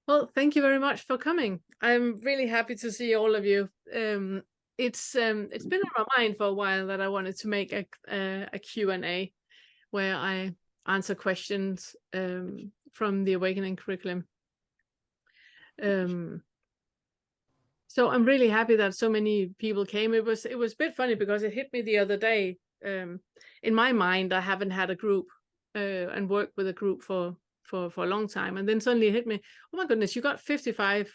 Well, thank you very much for coming. I'm really happy to see all of you. It's been on my mind for a while that I wanted to make a Q&A where I answer questions from the Awakening curriculum. So I'm really happy that so many people came. It was a bit funny because it hit me the other day. In my mind, I haven't had a group and worked with a group for a long time, and then suddenly it hit me, oh my goodness, you got 55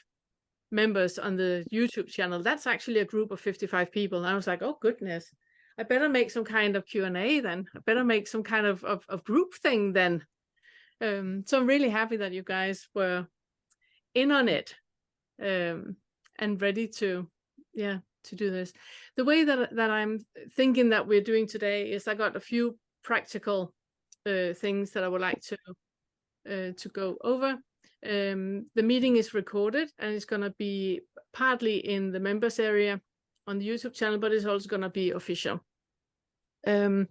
members on the YouTube channel. That's actually a group of 55 people. And I was like, oh goodness, I better make some kind of Q&A then. I better make some kind of group thing then. So I'm really happy that you guys were in on it and ready to do this. The way that I'm thinking that we're doing today is I got a few practical things that I would like to go over. The meeting is recorded and it's going to be partly in the members area on the YouTube channel, but it's also going to be official. The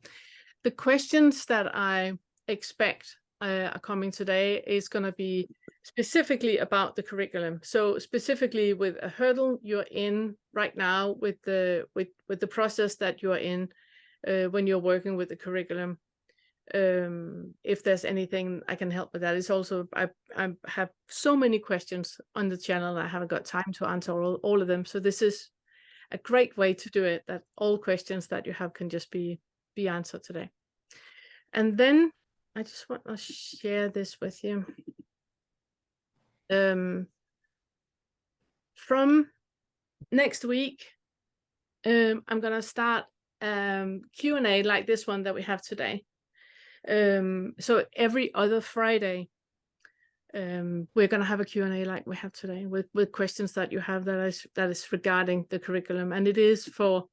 questions that I expect are coming today is going to be specifically about the curriculum. So specifically with a hurdle you're in right now with the process that you're in when you're working with the curriculum. If there's anything I can help with that. It's also I have so many questions on the channel. I haven't got time to answer all of them. So this is a great way to do it, that all questions that you have can just be answered today. And then I just want to share this with you. From next week, I'm gonna start Q&A like this one that we have today. So every other Friday, we're going to have a Q&A like we have today with questions that you have that is regarding the curriculum, and it is for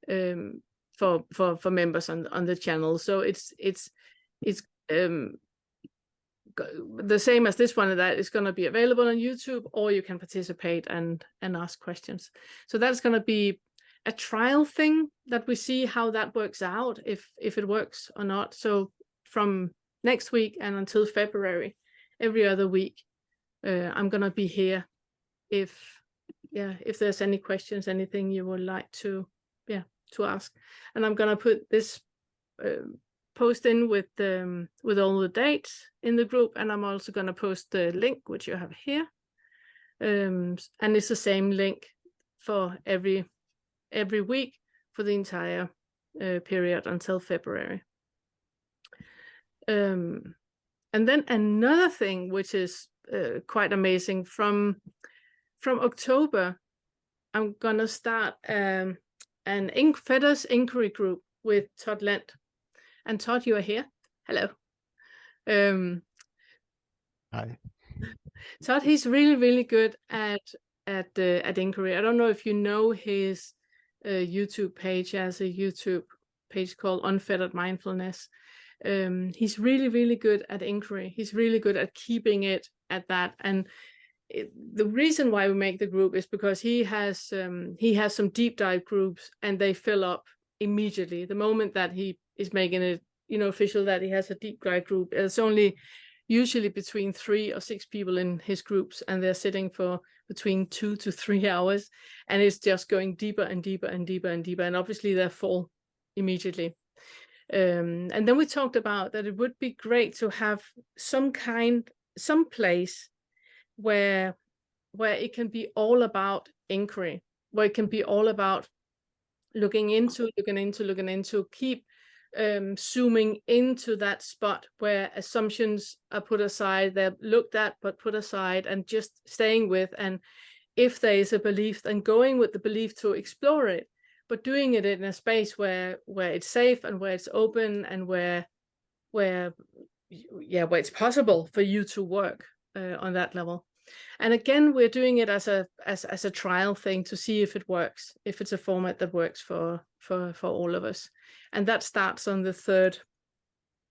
members on the channel. So it's the same as this one, that is going to be available on YouTube, or you can participate and ask questions. So that's going to be a trial thing that we see how that works out, if it works or not. So from next week and until February, every other week, I'm gonna be here if there's any questions, anything you would like to ask. And I'm gonna put this post in with all the dates in the group, and I'm also gonna post the link which you have here, and it's the same link for every week for the entire period until February. And then another thing which is quite amazing, from October, I'm gonna start an Feathers inquiry group with Todd Lent. And Todd, you are here. Hello. Hi. Todd, he's really good at inquiry. I don't know if you know his YouTube page. He has a YouTube page called Unfettered Mindfulness. He's really good at inquiry. He's really good at keeping it at that. And the reason why we make the group is because he has some deep dive groups, and they fill up immediately the moment that he is making it official that he has a deep dive group. It's only usually between 3 or 6 people in his groups, and they're sitting for between 2 to 3 hours, and it's just going deeper and deeper and deeper and deeper, and obviously they're full immediately. And then we talked about that it would be great to have some place where it can be all about inquiry, where it can be all about looking into, keep zooming into that spot where assumptions are put aside, they're looked at but put aside, and just staying with, and if there is a belief, then going with the belief to explore it, but doing it in a space where it's safe and where it's open, and where it's possible for you to work on that level. And again, we're doing it as a trial thing to see if it works, if it's a format that works for all of us. And that starts on the 3rd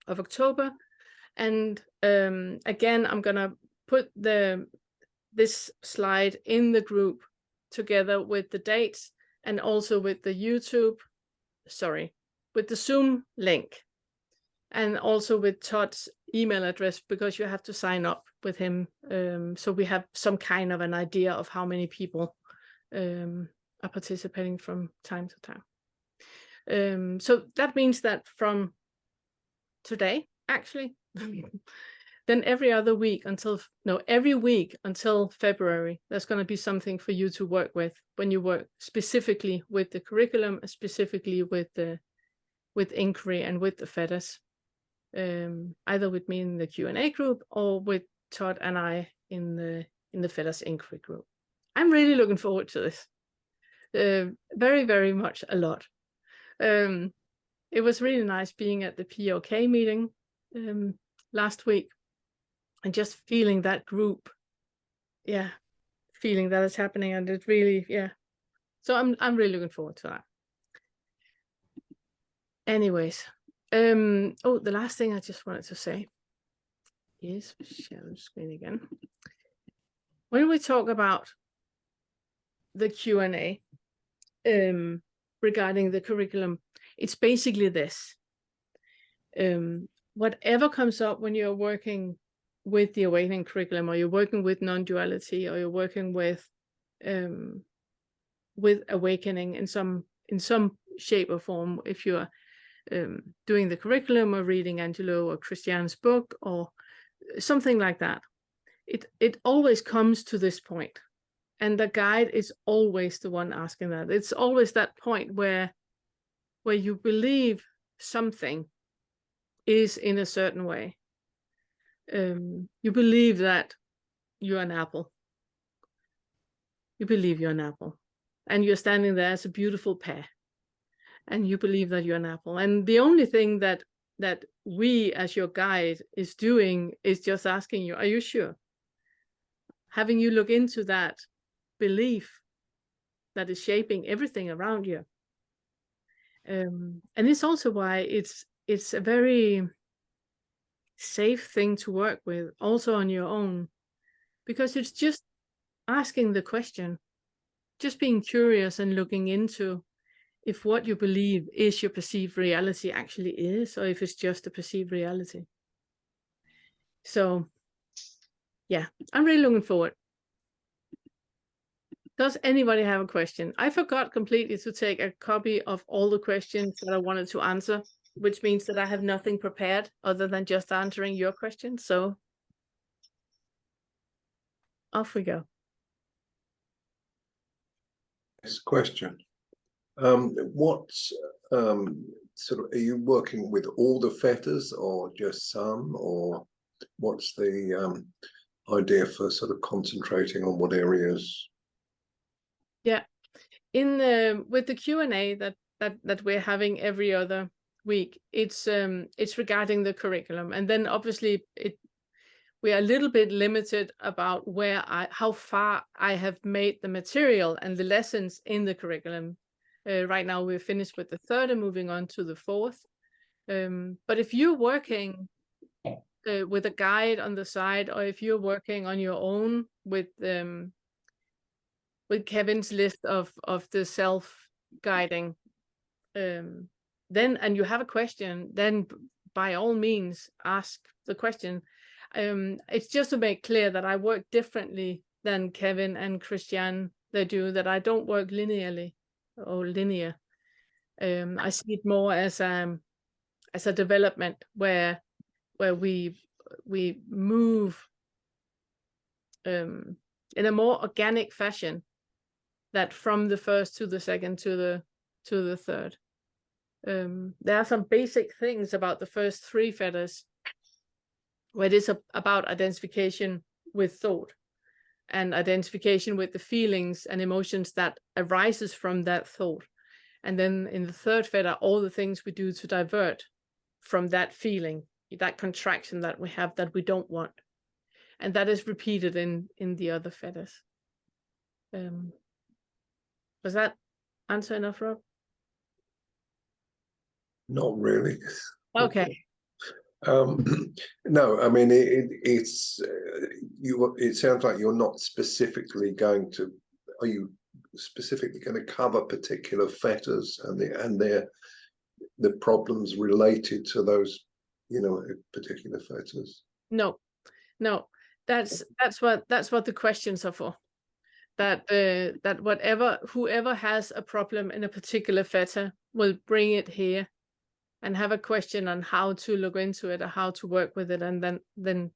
of October. And again, I'm gonna put this slide in the group together with the dates, and also with the with the Zoom link, and also with Todd's email address because you have to sign up with him. So we have some kind of an idea of how many people are participating from time to time. So that means that from today, actually, then every week until February, there's going to be something for you to work with when you work specifically with the curriculum, specifically with inquiry and with the fetters, either with me in the Q&A group or with Todd and I in the fetters inquiry group. I'm really looking forward to this, very, very much a lot. It was really nice being at the POK meeting last week and just feeling that group, feeling that it's happening, and it really, so I'm really looking forward to that. Anyways, the last thing I just wanted to say is, share the screen again. When we talk about the Q&A regarding the curriculum, it's basically this. Whatever comes up when you're working with the awakening curriculum, or you're working with non-duality, or you're working with awakening in some shape or form, if you're doing the curriculum or reading Angelo or Christiane's book or something like that, it always comes to this point, and the guide is always the one asking that. It's always that point where you believe something is in a certain way. You believe that you're an apple. You believe you're an apple, and you're standing there as a beautiful pear, and you believe that you're an apple. And the only thing that we as your guide is doing is just asking you, are you sure? Having you look into that belief that is shaping everything around you. And it's also why it's a very safe thing to work with, also on your own, because it's just asking the question, just being curious and looking into if what you believe is your perceived reality actually is, or if it's just a perceived reality. So yeah, I'm really looking forward. Does anybody have a question? I forgot completely to take a copy of all the questions that I wanted to answer, which means that I have nothing prepared other than just answering your questions. So off we go. This question. What's sort of, are you working with all the fetters or just some, or what's the idea for sort of concentrating on what areas? Yeah, with the Q&A that we're having every other week, it's regarding the curriculum, and then obviously we are a little bit limited about how far I have made the material and the lessons in the curriculum. Right now we're finished with the third and moving on to the fourth. But if you're working with a guide on the side, or if you're working on your own with Kevin's list of the self-guiding, then, and you have a question, then by all means ask the question. It's just to make clear that I work differently than Kevin and Christiane they do, that I don't work linearly or linear. I see it more as a development where we move in a more organic fashion, that from the first to the second to the third. There are some basic things about the first three fetters where it is about identification with thought and identification with the feelings and emotions that arises from that thought. And then in the third fetter, all the things we do to divert from that feeling, that contraction that we have that we don't want. And that is repeated in the other fetters. Was that answer enough, Rob? Not really. Okay. No, I mean it sounds like you're not specifically going to. Are you specifically going to cover particular fetters and the problems related to those particular fetters? No, that's what the questions are for. That whoever has a problem in a particular fetter will bring it here and have a question on how to look into it or how to work with it, and then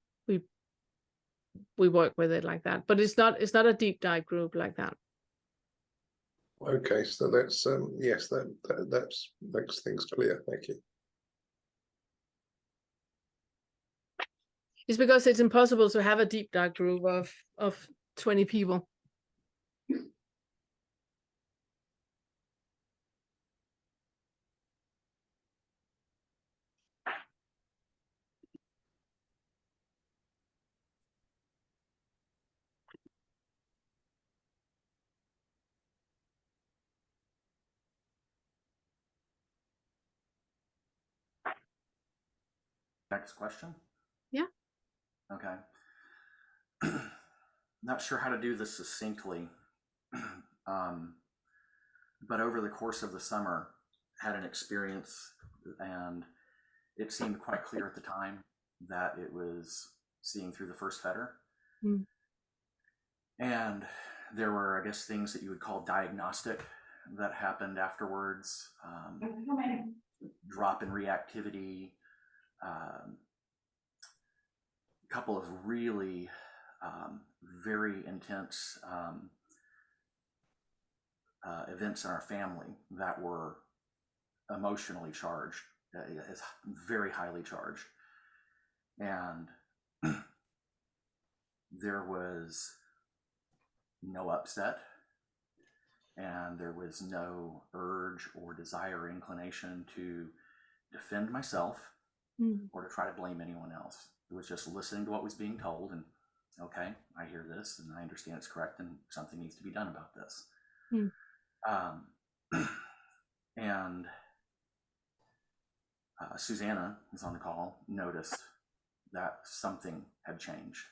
we work with it like that. But it's not a deep dive group like that. Okay, so that's yes, that makes things clear. Thank you. It's because it's impossible to have a deep dive group of 20 people. Next question. Yeah. Okay. Not sure how to do this succinctly, but over the course of the summer, had an experience, and it seemed quite clear at the time that it was seeing through the first fetter. Mm. And there were, I guess, things that you would call diagnostic that happened afterwards. Drop in reactivity, a couple of really very intense events in our family that were emotionally charged, very highly charged. And there was no upset, and there was no urge or desire or inclination to defend myself or to try to blame anyone else. It was just listening to what was being told, and okay, I hear this and I understand it's correct and something needs to be done about this. And Susanna, who's on the call, noticed that something had changed.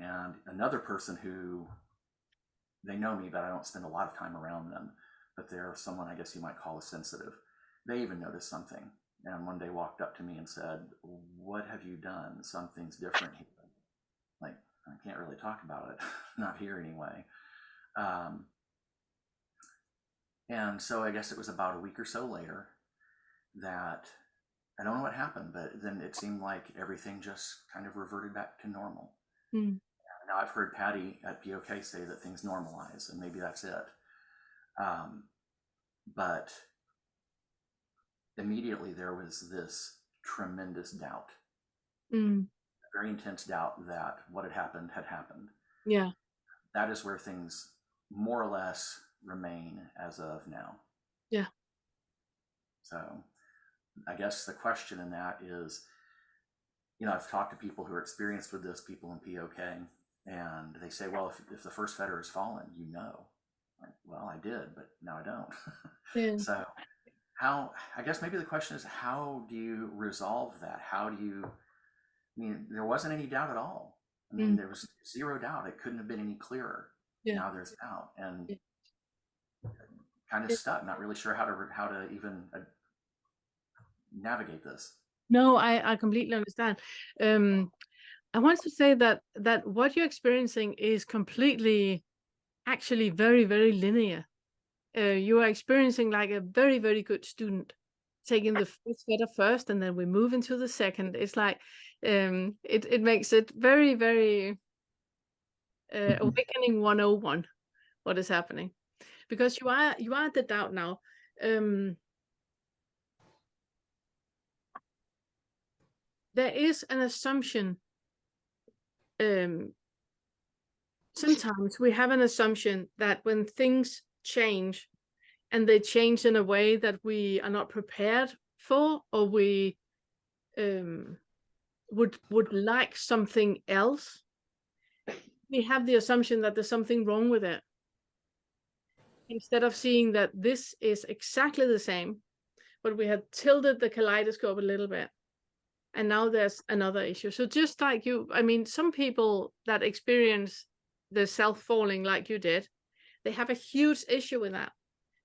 And another person who, they know me, but I don't spend a lot of time around them, but they're someone I guess you might call a sensitive. They even noticed something, and one day walked up to me and said, "What have you done? Something's different here." Like, I can't really talk about it, not here anyway. And so I guess it was about a week or so later that, I don't know what happened, but then it seemed like everything just kind of reverted back to normal. Now I've heard Patty at POK say that things normalize, and maybe that's it. But immediately there was this tremendous doubt, very intense doubt that what had happened had happened. Yeah. That is where things more or less remain as of now. Yeah. So I guess the question in that is, I've talked to people who are experienced with this, people in POK, and they say, well, if the first fetter has fallen, like, well, I did, but now I don't. Yeah. So I guess maybe the question is, how do you resolve that? There wasn't any doubt at all. There was zero doubt. It couldn't have been any clearer. Yeah. Now there's doubt, and kind of stuck, not really sure how to even navigate this. No, I completely understand. I want to say that what you're experiencing is completely, actually very, very linear. You are experiencing like a very, very good student, taking the first fetter first, and then we move into the second. It's like it makes it very, very awakening 101 what is happening, because you are at the doubt now. There is an assumption. Sometimes we have an assumption that when things change, and they change in a way that we are not prepared for, or we would like something else, we have the assumption that there's something wrong with it, instead of seeing that this is exactly the same, but we have tilted the kaleidoscope a little bit, and now there's another issue. So just like you, some people that experience the self-falling like you did, they have a huge issue with that.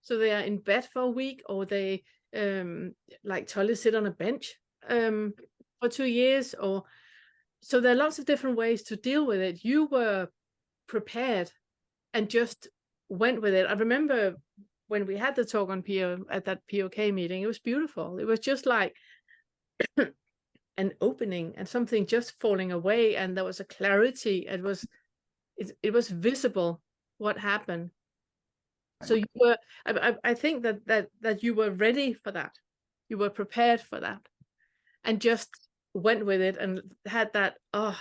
So they are in bed for a week, or they like totally sit on a bench for 2 years, or so there are lots of different ways to deal with it. You were prepared and just went with it. I remember when we had the talk on PO at that POK meeting, it was beautiful. It was just like an opening and something just falling away, and there was a clarity. It was visible what happened. So you were, I think that you were ready for that. You were prepared for that, and just went with it and had that, oh,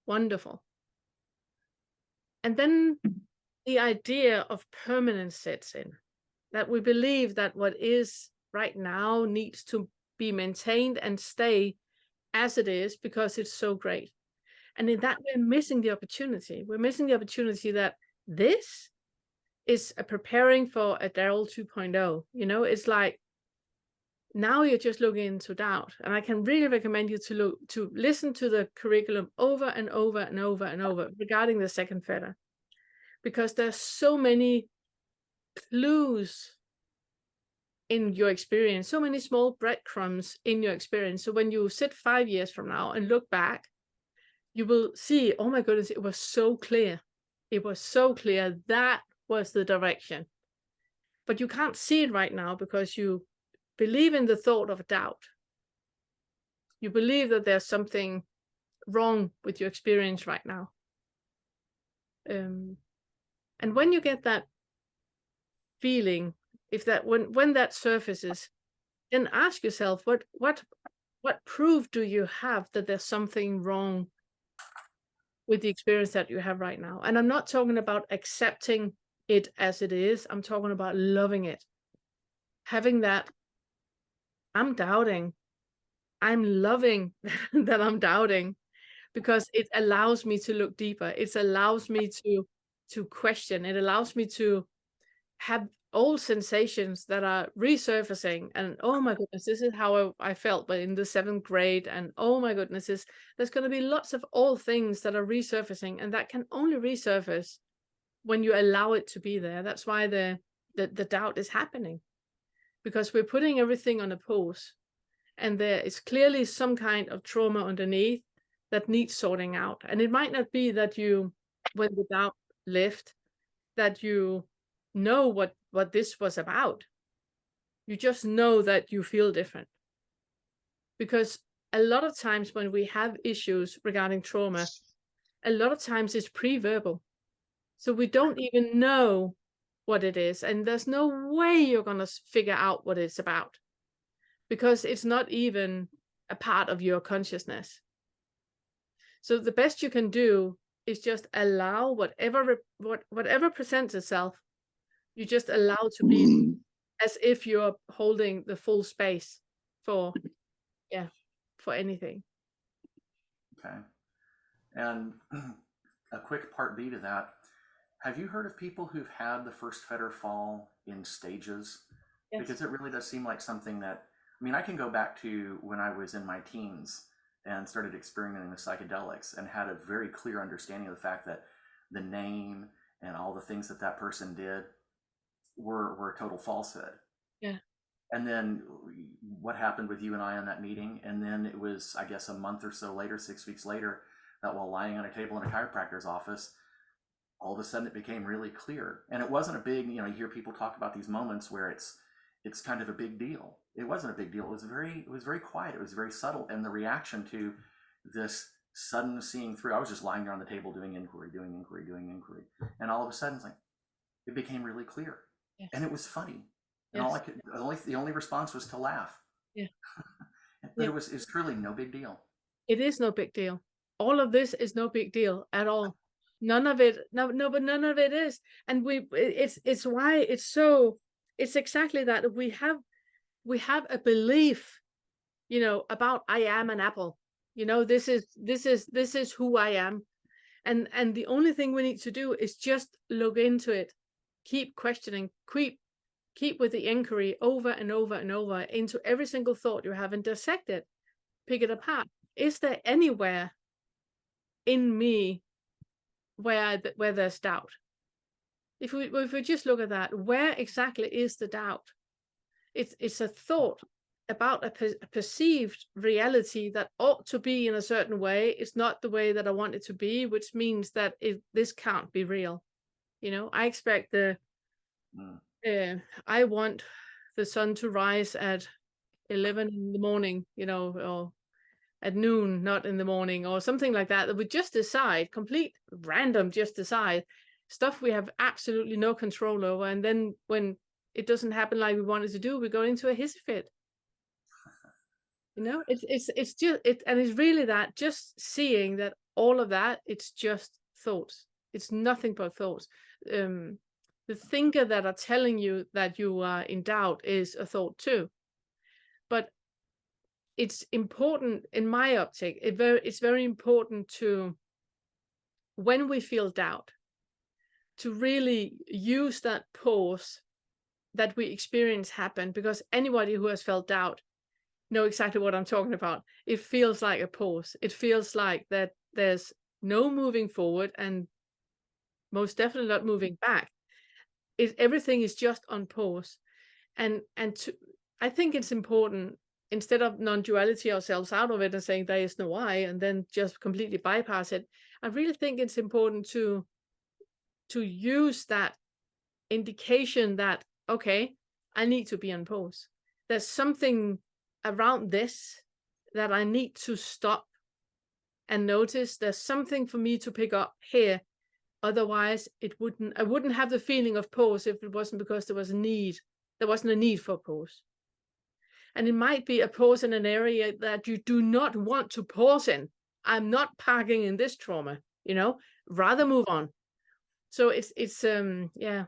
wonderful. And then the idea of permanence sets in, that we believe that what is right now needs to be maintained and stay as it is because it's so great. And in that, we're missing the opportunity. We're missing the opportunity that this is a preparing for a Darell 2.0. You know, it's like, now you're just looking into doubt. And I can really recommend you to listen to the curriculum over and over and over and over regarding the second fetter, because there's so many clues in your experience, so many small breadcrumbs in your experience. So when you sit 5 years from now and look back, you will see, oh my goodness, it was so clear. It was so clear. That was the direction. But you can't see it right now because you believe in the thought of doubt. You believe that there's something wrong with your experience right now. And when you get that feeling, if that when that surfaces, then ask yourself, what proof do you have that there's something wrong with the experience that you have right now? And I'm not talking about accepting it as it is. I'm talking about loving it. Having that, I'm doubting. I'm loving that I'm doubting, because it allows me to look deeper. It allows me to question. It allows me to have old sensations that are resurfacing. And oh my goodness, this is how I felt but in the 7th grade. And oh my goodness, there's going to be lots of old things that are resurfacing, and that can only resurface when you allow it to be there. That's why the doubt is happening, because we're putting everything on a pause, and there is clearly some kind of trauma underneath that needs sorting out. And it might not be that you, when the doubt left, that you know what this was about. You just know that you feel different. Because a lot of times when we have issues regarding trauma, a lot of times it's pre-verbal. So we don't even know what it is. And there's no way you're going to figure out what it's about, because it's not even a part of your consciousness. So the best you can do is just allow whatever presents itself, you just allow to be, as if you're holding the full space for anything. Okay. And a quick part B to that. Have you heard of people who've had the first fetter fall in stages? Yes. Because it really does seem like something that, I mean, I can go back to when I was in my teens and started experimenting with psychedelics and had a very clear understanding of the fact that the name and all the things that person did were a total falsehood. Yeah. And then what happened with you and I on that meeting? And then it was, I guess, a month or so later, 6 weeks later, that while lying on a table in a chiropractor's office, all of a sudden it became really clear. And it wasn't a big, you hear people talk about these moments where it's kind of a big deal. It wasn't a big deal. It was very quiet. It was very subtle. And the reaction to this sudden seeing through, I was just lying there on the table doing inquiry. And all of a sudden it became really clear. Yes. And it was funny. And yes. The only response was to laugh. Yeah. But yeah. It's truly no big deal. It is no big deal. All of this is no big deal at all. None of it. No, but none of it is. And it's why it's exactly that. We have a belief, about I am an apple. This is who I am. And the only thing we need to do is just look into it, keep questioning, keep with the inquiry over and over and over into every single thought you have, and dissect it, pick it apart. Is there anywhere in me where there's doubt? If we just look at that, where exactly is the doubt? It's a thought about a perceived reality that ought to be in a certain way. It's not the way that I want it to be, which means that this can't be real. You know, I expect I want the sun to rise at 11 in the morning, you know, or at noon, not in the morning, or something like that. That we just decide, complete random, just decide stuff we have absolutely no control over. And then when it doesn't happen like we wanted to do, we go into a hissy fit. You know, it's just it, and it's really that, just seeing that all of that, it's just thoughts. It's nothing but thoughts. The thinker that are telling you that you are in doubt is a thought too. But it's important, in my optic, it's very important to, when we feel doubt, to really use that pause that we experience happen, because anybody who has felt doubt know exactly what I'm talking about. It feels like a pause. It feels like that there's no moving forward and most definitely not moving back. Everything is just on pause. And I think it's important, instead of non-duality ourselves out of it and saying there is no I and then just completely bypass it, I really think it's important to use that indication that, okay, I need to be on pause. There's something around this that I need to stop and notice. There's something for me to pick up here. Otherwise, I wouldn't have the feeling of pause if it wasn't because there wasn't a need for pause. And it might be a pause in an area that you do not want to pause in. I'm not parking in this trauma, you know, rather move on. So it's yeah.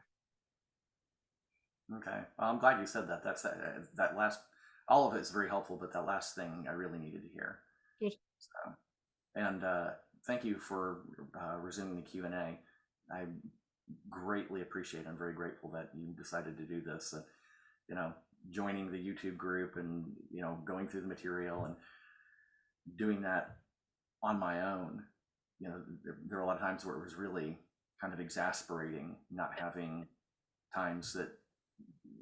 Okay, well, I'm glad you said that. That's that last, all of it is very helpful, but that last thing I really needed to hear. Good. So, and thank you for resuming the Q&A. I greatly appreciate. I'm very grateful that you decided to do this. You know, joining the YouTube group and, you know, going through the material and doing that on my own. You know, there are a lot of times where it was really kind of exasperating not having times that,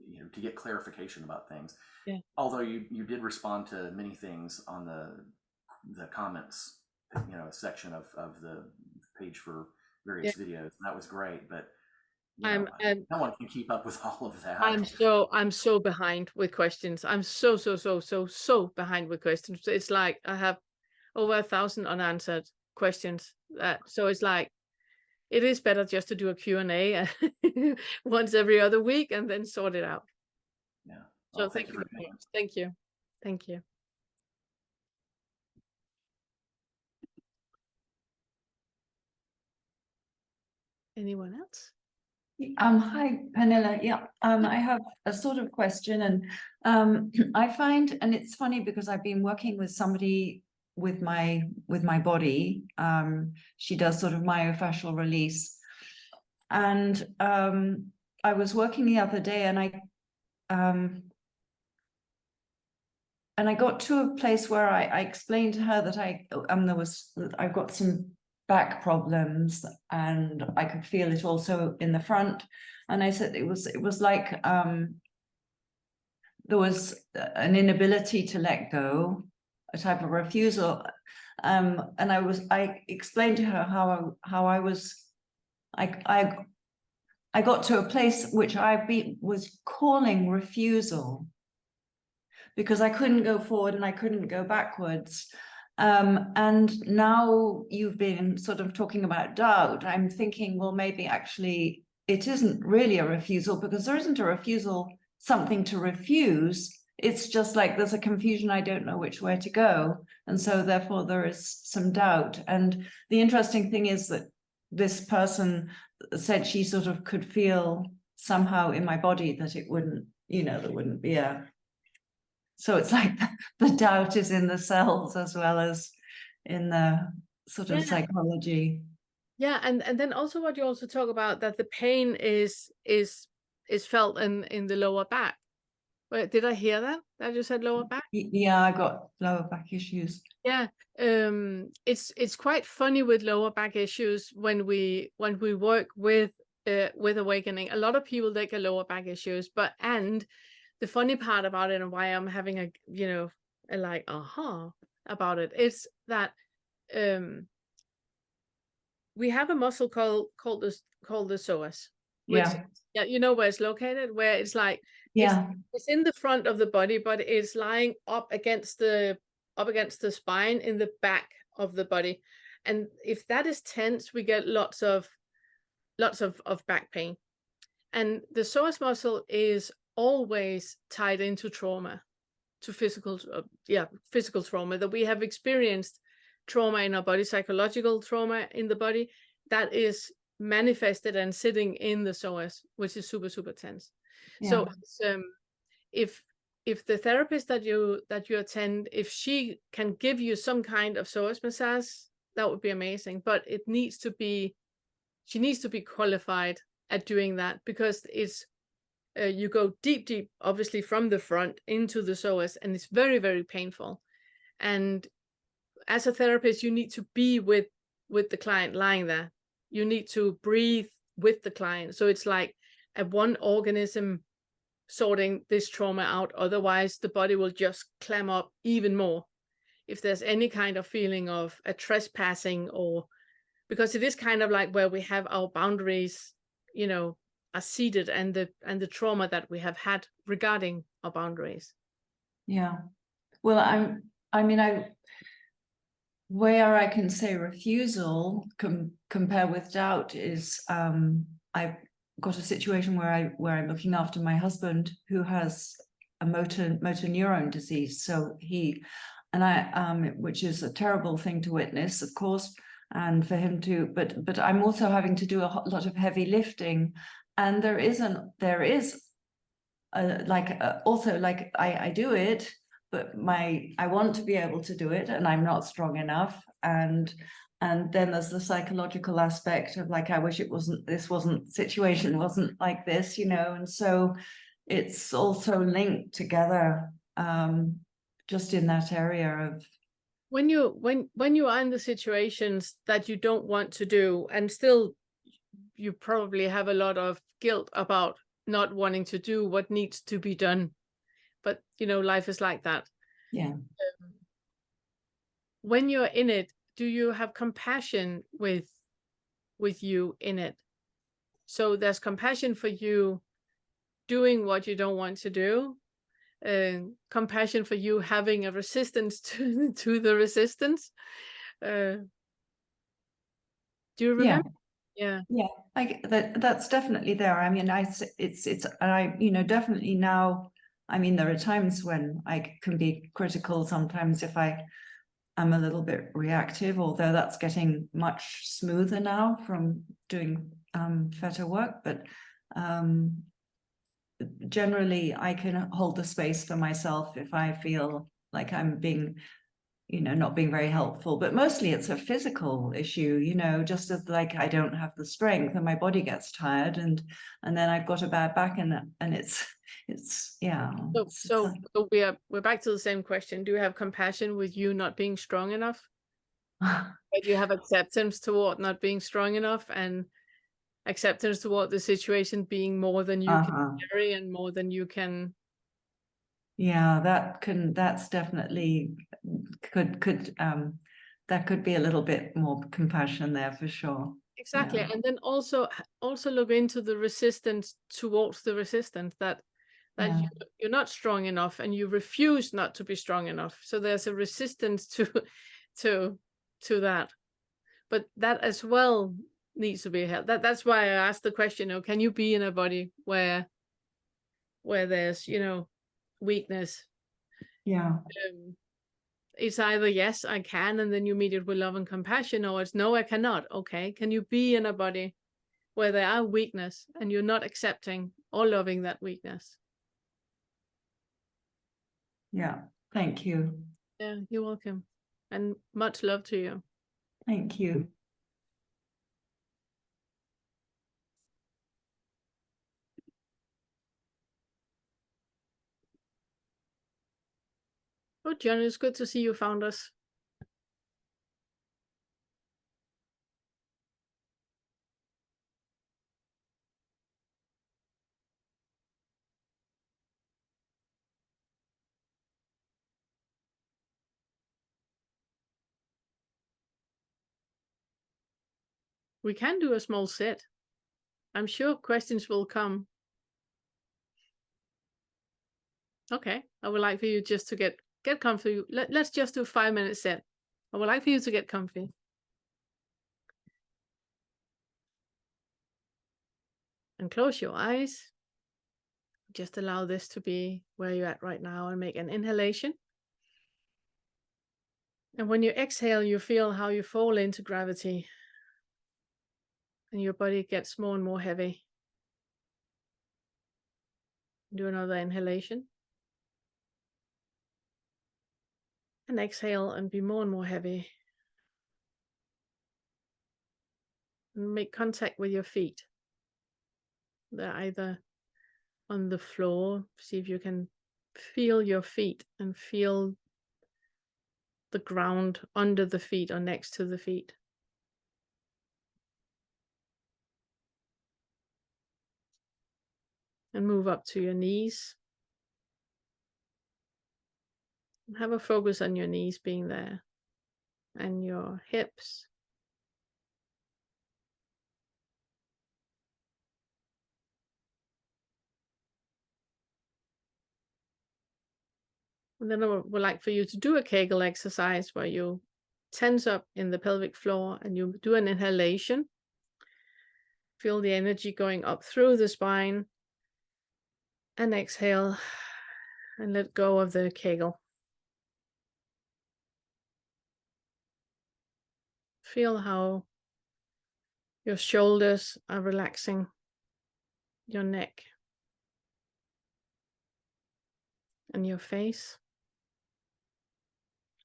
you know, to get clarification about things. Yeah. Although you did respond to many things on the comments, you know, section of the page for various videos. That was great, but you know, no one can keep up with all of that. I'm so behind with questions. I'm so behind with questions. It's like I have over 1,000 unanswered questions. So it's like, it is better just to do a Q&A once every other week and then sort it out. Yeah. Well, so thank you very much. Thank you. Thank you. Anyone else? Hi, Pernilla. Yeah, I have a sort of question, and I find, and it's funny because I've been working with somebody with my body. She does sort of myofascial release, and I was working the other day, and I got to a place where I explained to her that I've got some back problems, and I could feel it also in the front. And I said it was like there was an inability to let go, a type of refusal. And I explained to her how I got to a place which was calling refusal, because I couldn't go forward and I couldn't go backwards. And now you've been sort of talking about doubt. I'm thinking, well, maybe actually it isn't really a refusal, because there isn't a refusal, something to refuse. It's just like there's a confusion. I don't know which way to go. And so therefore there is some doubt. And the interesting thing is that this person said she sort of could feel somehow in my body that it wouldn't, you know, there wouldn't be a, so it's like the doubt is in the cells as well as in the sort of psychology. Yeah, and then also what you also talk about, that the pain is felt in the lower back. Wait, did I hear that? That you said lower back? Yeah, I got lower back issues. Yeah, it's quite funny with lower back issues when we work with awakening. A lot of people, they get lower back issues, and the funny part about it, and why I'm having a, you know, a like aha about it, is that we have a muscle called the psoas, which, Yeah. yeah, you know where it's located, where it's like Yeah. it's in the front of the body, but it's lying up against the spine in the back of the body. And if that is tense, we get lots of back pain. And the psoas muscle is always tied into trauma, to physical trauma, that we have experienced trauma in our body, psychological trauma in the body, that is manifested and sitting in the psoas, which is super, super tense. Yeah. So if the therapist that you attend, if she can give you some kind of psoas massage, that would be amazing. But she needs to be qualified at doing that, because it's you go deep, obviously, from the front into the psoas, and it's very, very painful. And as a therapist, you need to be with the client lying there. You need to breathe with the client. So it's like a one organism sorting this trauma out. Otherwise, the body will just clam up even more if there's any kind of feeling of a trespassing, or because it is kind of like where we have our boundaries, you know, are seated, and the trauma that we have had regarding our boundaries. Yeah. Well, where I can say refusal compare with doubt is I've got a situation where I'm looking after my husband, who has a motor neuron disease. So which is a terrible thing to witness, of course, and for him to, but I'm also having to do a lot of heavy lifting, and there is also, like, I do it, but I want to be able to do it, and I'm not strong enough. And then there's the psychological aspect of, like, I wish situation wasn't like this, you know. And so it's also linked together, just in that area of When you are in the situations that you don't want to do, and still you probably have a lot of guilt about not wanting to do what needs to be done, but you know, life is like that. Yeah. When you're in it, do you have compassion with you in it? So there's compassion for you doing what you don't want to do, compassion for you having a resistance to the resistance. Do you remember? Yeah. That's definitely there. I mean, you know, definitely now, I mean, there are times when I can be critical sometimes if I'm a little bit reactive, although that's getting much smoother now from doing theta work. But generally, I can hold the space for myself if I feel like I'm being, you know, not being very helpful. But mostly it's a physical issue, you know, just as, like, I don't have the strength and my body gets tired, and then I've got a bad back, and it's yeah. So we're back to the same question. Do you have compassion with you not being strong enough? Do you have acceptance toward not being strong enough, and acceptance toward the situation being more than you can carry and more than you can? Yeah, that's definitely that could be a little bit more compassion there for sure. Exactly. Yeah. And then also look into the resistance towards the resistance, that Yeah. you're not strong enough and you refuse not to be strong enough. So there's a resistance to that. But that as well needs to be held. That's why I asked the question, you know, can you be in a body where there's, you know, weakness? Yeah. It's either yes, I can, and then you meet it with love and compassion, or it's no, I cannot. Okay, can you be in a body where there are weakness and you're not accepting or loving that weakness? Yeah. Thank you. Yeah, you're welcome. And much love to you. Thank you. Oh, John, it's good to see you found us. We can do a small set. I'm sure questions will come. Okay, I would like for you just to get comfy. Let's just do a 5-minute set. I would like for you to get comfy. And close your eyes. Just allow this to be where you're at right now and make an inhalation. And when you exhale, you feel how you fall into gravity. And your body gets more and more heavy. Do another inhalation. And exhale and be more and more heavy. And make contact with your feet. They're either on the floor. See if you can feel your feet and feel the ground under the feet or next to the feet. And move up to your knees. And have a focus on your knees being there. And your hips. And then I would like for you to do a Kegel exercise where you tense up in the pelvic floor and you do an inhalation. Feel the energy going up through the spine. And exhale and let go of the Kegel. Feel how your shoulders are relaxing, your neck, and your face.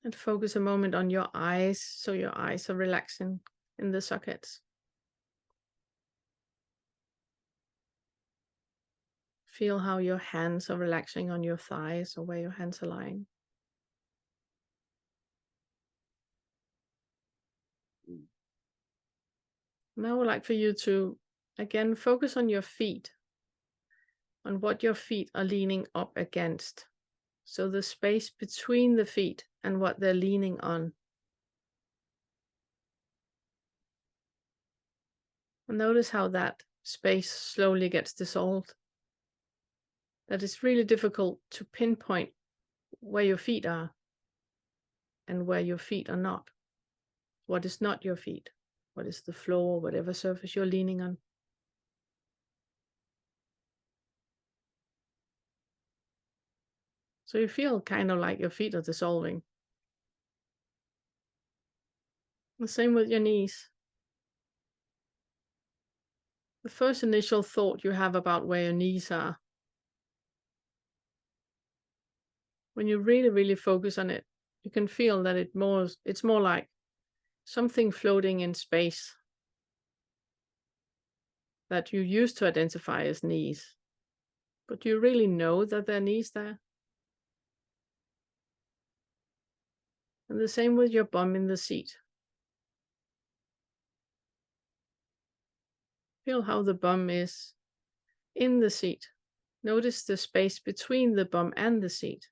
And focus a moment on your eyes, so your eyes are relaxing in the sockets. Feel how your hands are relaxing on your thighs or where your hands are lying. Now I would like for you to, again, focus on your feet, on what your feet are leaning up against. So the space between the feet and what they're leaning on. And notice how that space slowly gets dissolved. That it's really difficult to pinpoint where your feet are and where your feet are not. What is not your feet? What is the floor, whatever surface you're leaning on? So you feel kind of like your feet are dissolving. The same with your knees. The first initial thought you have about where your knees are, when you really, really focus on it, you can feel that it's more like something floating in space that you used to identify as knees. But you really know that there are knees there. And the same with your bum in the seat. Feel how the bum is in the seat. Notice the space between the bum and the seat.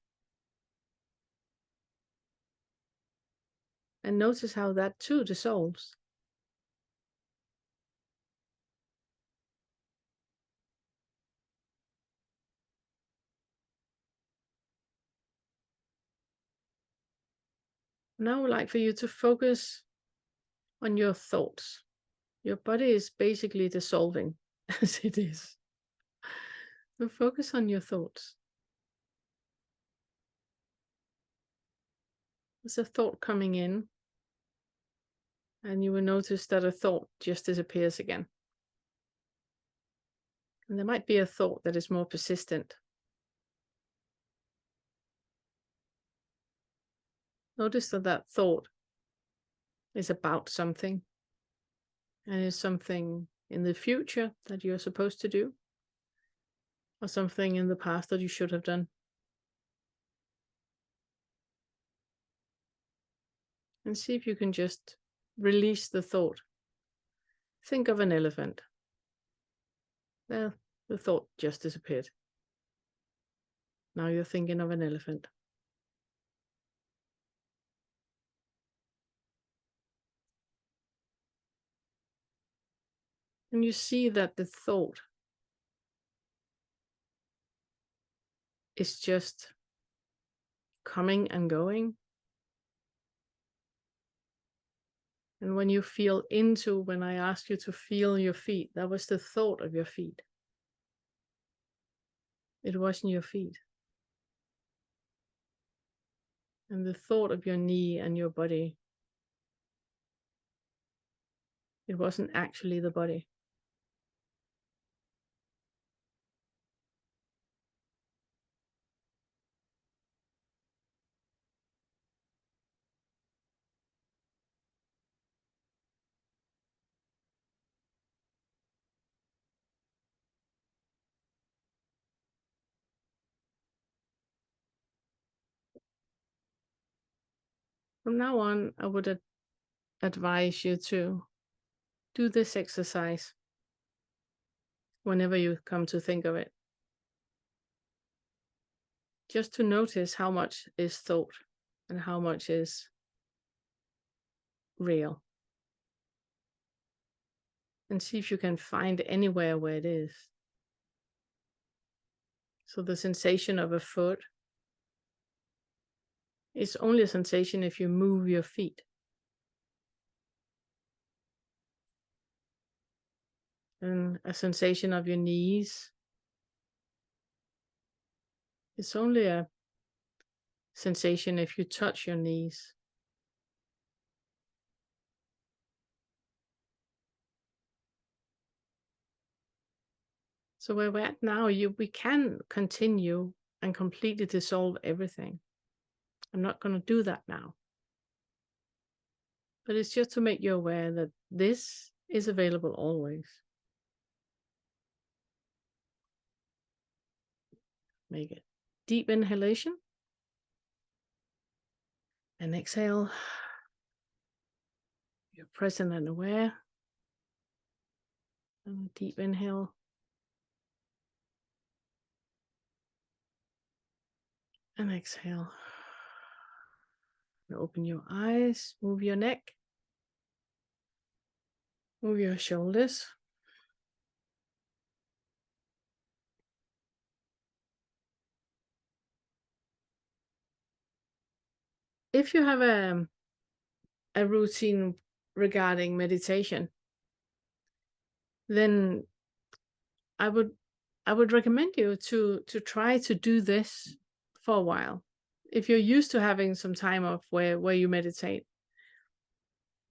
And notice how that too dissolves. Now I would like for you to focus on your thoughts. Your body is basically dissolving as it is. So focus on your thoughts. There's a thought coming in, and you will notice that a thought just disappears again. And there might be a thought that is more persistent. Notice that that thought is about something, and is something in the future that you're supposed to do, or something in the past that you should have done. And see if you can just release the thought. Think of an elephant. Well, the thought just disappeared. Now you're thinking of an elephant. And you see that the thought is just coming and going. And when you feel into, when I asked you to feel your feet, that was the thought of your feet. It wasn't your feet. And the thought of your knee and your body, it wasn't actually the body. From now on, I would advise you to do this exercise whenever you come to think of it. Just to notice how much is thought and how much is real. And see if you can find anywhere where it is. So the sensation of a foot is only a sensation if you move your feet. And a sensation of your knees, it's only a sensation if you touch your knees. So where we're at now, we can continue and completely dissolve everything. I'm not going to do that now. But it's just to make you aware that this is available always. Make it deep inhalation. And exhale. You're present and aware. And a deep inhale. And exhale. And open your eyes. Move your neck. Move your shoulders. If you have a routine regarding meditation, then I would recommend you to try to do this for a while. If you're used to having some time off where you meditate,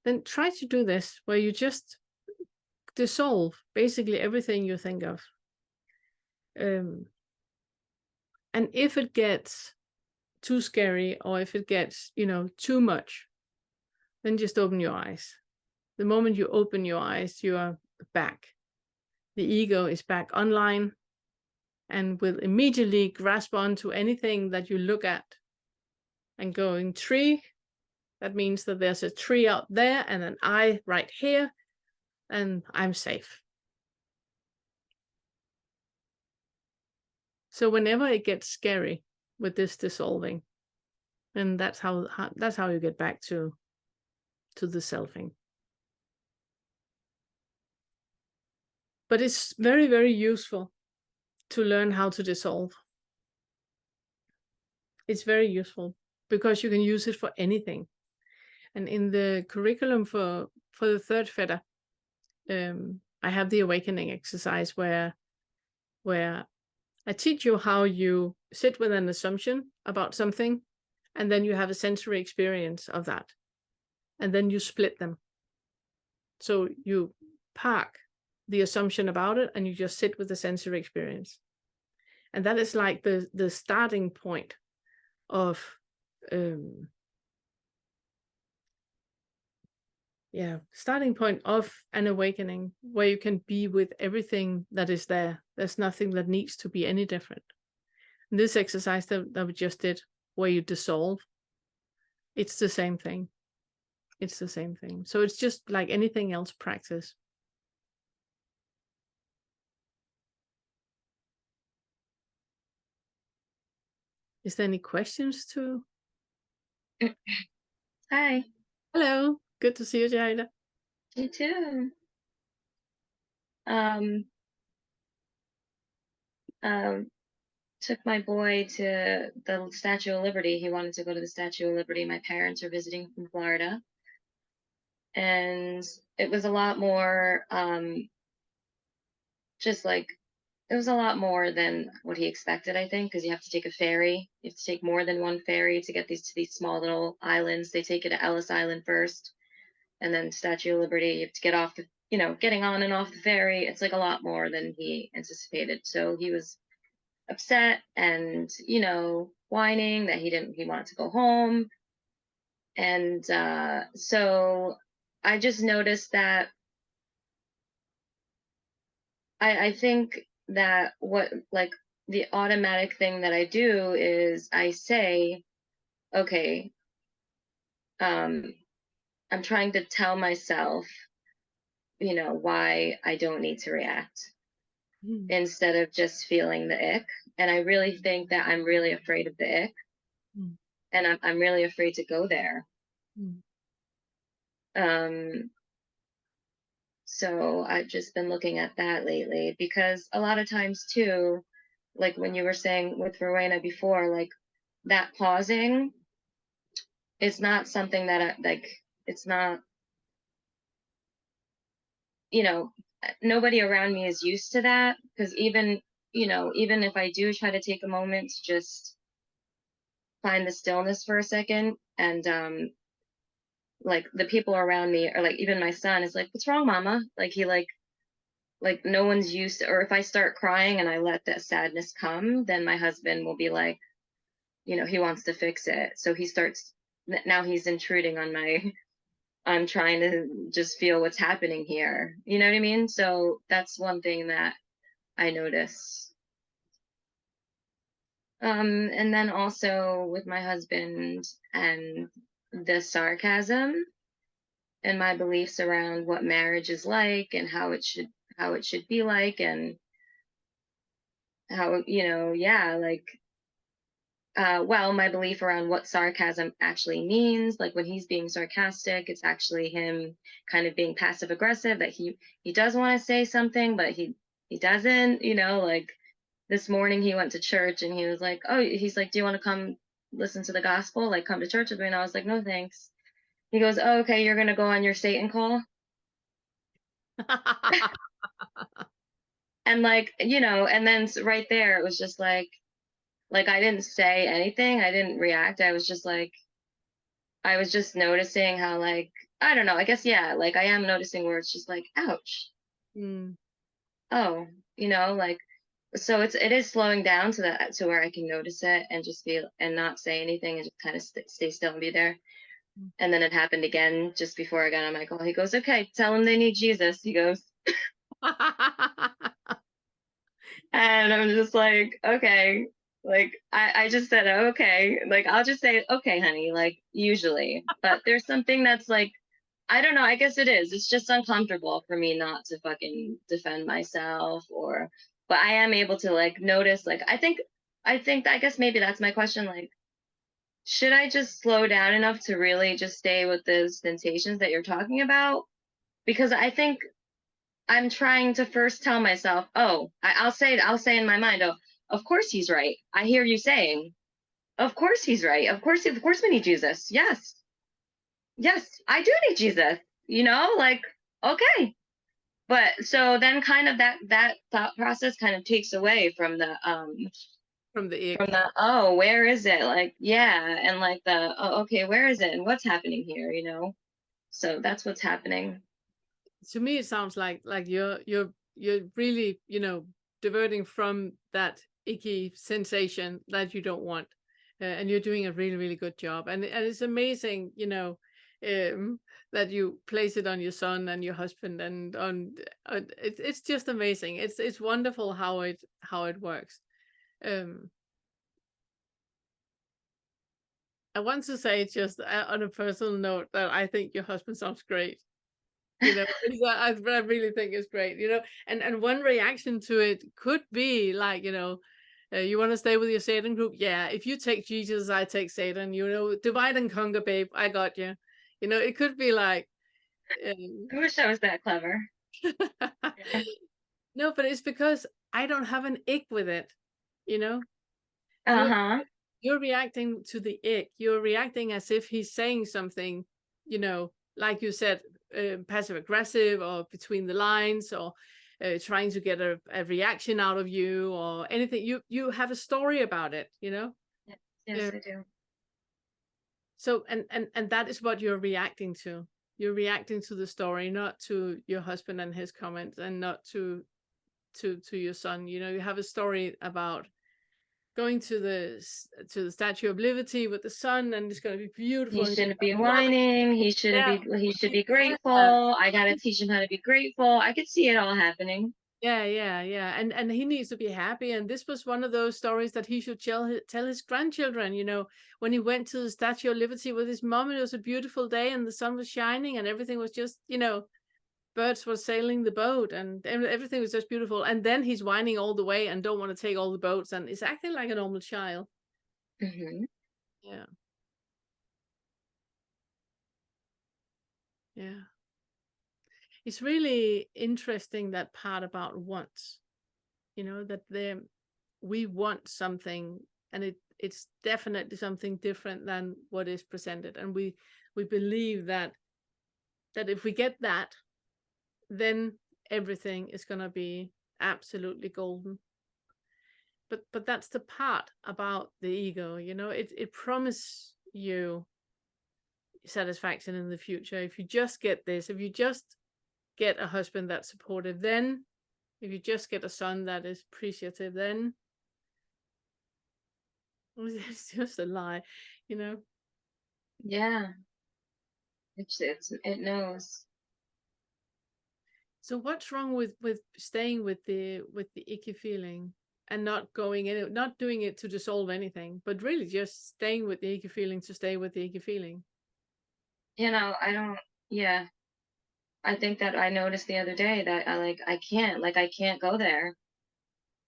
then try to do this where you just dissolve basically everything you think of. And if it gets too scary, or if it gets, too much, then just open your eyes. The moment you open your eyes, you are back. The ego is back online and will immediately grasp onto anything that you look at and going tree. That means that there's a tree out there and an eye right here, and I'm safe. So whenever it gets scary with this dissolving, and that's how you get back to the selfing. But it's very, very useful to learn how to dissolve. It's very useful because you can use it for anything. And in the curriculum for the third fetter, I have the awakening exercise where I teach you how you sit with an assumption about something, and then you have a sensory experience of that. And then you split them. So you park the assumption about it, and you just sit with the sensory experience. And that is like the starting point of an awakening, where you can be with everything that is there. There's nothing that needs to be any different. And this exercise that we just did, where you dissolve, it's the same thing. It's the same thing. So it's just like anything else practice. Is there any questions to? Hi. Hello. Good to see you, Jaida. You too. um, took my boy to the Statue of Liberty. He wanted to go to the Statue of Liberty. My parents are visiting from Florida. And it was a lot more, just like, it was a lot more than what he expected, I think, because you have to take a ferry. You have to take more than one ferry to get to these small little islands. They take you to Ellis Island first, and then Statue of Liberty. You have to get off the, getting on and off the ferry. It's like a lot more than he anticipated. So he was upset and, whining that he wanted to go home. And so I just noticed that I think that the automatic thing that I do is I say, okay, I'm trying to tell myself, why I don't need to react instead of just feeling the ick. And I really think that I'm really afraid of the ick. And I'm really afraid to go there. So I've just been looking at that lately, because a lot of times too, like when you were saying with Rowena before, like that pausing is not something that it's not, nobody around me is used to that, because even if I do try to take a moment to just find the stillness for a second, and like the people around me, or like even my son is like, what's wrong, mama? Like he like no one's used to, or if I start crying and I let that sadness come, then my husband will be like, he wants to fix it. So he starts, now he's intruding on I'm trying to just feel what's happening here. You know what I mean? So that's one thing that I notice. And then also with my husband and the sarcasm and my beliefs around what marriage is like and how it should be like, and how, well, my belief around what sarcasm actually means, like when he's being sarcastic, it's actually him kind of being passive aggressive, that he does want to say something, but he doesn't, like this morning he went to church and he was like, oh, he's like, do you want to come listen to the gospel? Like come to church with me? And I was like, no, thanks. He goes, oh, okay, you're going to go on your Satan call. And like, and then right there, it was just like I didn't say anything. I didn't react. I was just like, I was just noticing how, like, I don't know, I guess, yeah, like I am noticing where it's just like, ouch. Oh, like, so it is slowing down to where I can notice it and just feel and not say anything and just kind of stay still and be there. And then it happened again just before I got on my call. He goes, okay, tell them they need Jesus. He goes, and I'm just like, okay. Like, I just said, okay, like, I'll just say, okay, honey, like, usually. But there's something that's like, I don't know, I guess it is. It's just uncomfortable for me not to fucking defend myself, but I am able to, like, notice, like, I think, I guess maybe that's my question, like, should I just slow down enough to really just stay with those sensations that you're talking about? Because I think I'm trying to first tell myself, oh, I'll say in my mind, oh, of course he's right. I hear you saying, of course he's right. Of course we need Jesus. Yes, I do need Jesus. Like, okay. But so then kind of that thought process kind of takes away from the oh, where is it? Like, yeah, and like the oh, okay, where is it and what's happening here? So that's what's happening. To me, it sounds like you're really, diverting from that icky sensation that you don't want, and you're doing a really, really good job. And it's amazing, that you place it on your son and your husband, and on it's just amazing. It's wonderful how it works. I want to say just on a personal note that I think your husband sounds great. I really think it's great, and one reaction to it could be like, you want to stay with your Satan group? Yeah, if you take Jesus, I take Satan, divide and conquer, babe, I got you. It could be like, I wish I was that clever. No, but it's because I don't have an ick with it, you know? Uh-huh. You're reacting to the ick. You're reacting as if he's saying something, like you said, passive aggressive or between the lines, or trying to get a reaction out of you or anything. You have a story about it, Yes, I do. So and that is what you're reacting to. You're reacting to the story, not to your husband and his comments, and not to your son. You have a story about going to the Statue of Liberty with the sun, and it's going to be beautiful. He shouldn't be whining. He should be grateful. I gotta teach him how to be grateful. I could see it all happening. Yeah. And he needs to be happy. And this was one of those stories that he should tell his grandchildren. When he went to the Statue of Liberty with his mom, it was a beautiful day, and the sun was shining, and everything was just, birds were sailing the boat, and everything was just beautiful. And then he's whining all the way and don't want to take all the boats, and is acting like a normal child. Mm-hmm. Yeah. Yeah. It's really interesting, that part about wants, that we want something, and it's definitely something different than what is presented. And we believe that if we get that, then everything is going to be absolutely golden. But that's the part about the ego, it promises you satisfaction in the future. If you just get this, if you just get a husband that's supportive, then if you just get a son that is appreciative, then it's just a lie, Yeah. It knows. So what's wrong with staying with the icky feeling and not going in it, not doing it to dissolve anything, but really just staying with the icky feeling to stay with the icky feeling? I don't, yeah. I think that I noticed the other day that I can't go there.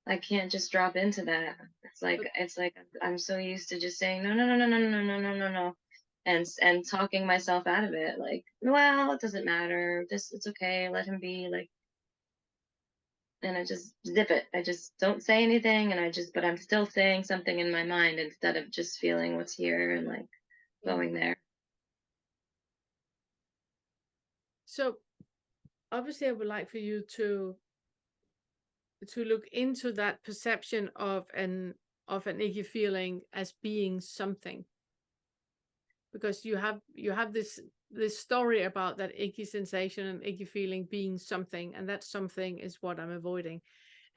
I can't just drop into that. It's like I'm so used to just saying no, no, no, no, no, no, no, no, no, no, and talking myself out of it. Like, well, it doesn't matter. It's okay. Let him be. Like, and I just zip it. I just don't say anything, and but I'm still saying something in my mind instead of just feeling what's here and like going there. So obviously I would like for you to look into that perception of an icky feeling as being something, because you have this story about that icky sensation and icky feeling being something, and that something is what I'm avoiding,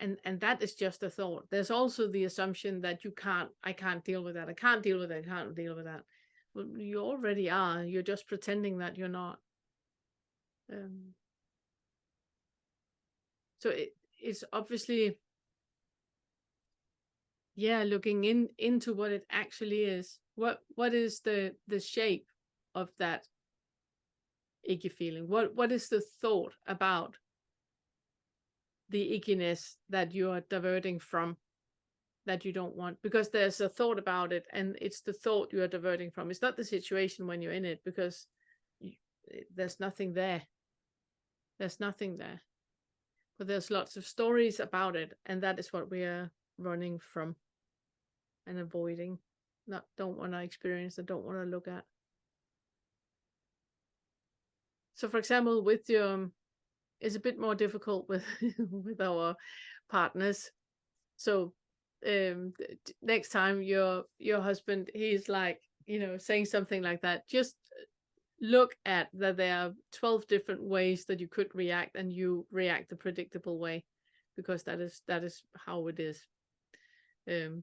and that is just a thought. There's also the assumption that I can't deal with that, I can't deal with it, I can't deal with that. Well, you already are. You're just pretending that you're not. So it's obviously, looking into what it actually is. What is the shape of that icky feeling? What is the thought about the ickiness that you are diverting from, that you don't want? Because there's a thought about it, and it's the thought you are diverting from. It's not the situation when you're in it, because there's nothing there. There's nothing there. But there's lots of stories about it, and that is what we are running from and avoiding. Don't want to experience and don't want to look at. So for example, with your it's a bit more difficult with with our partners. So next time your husband, he's like, saying something like that, just look at that there are 12 different ways that you could react, and you react the predictable way, because that is how it is.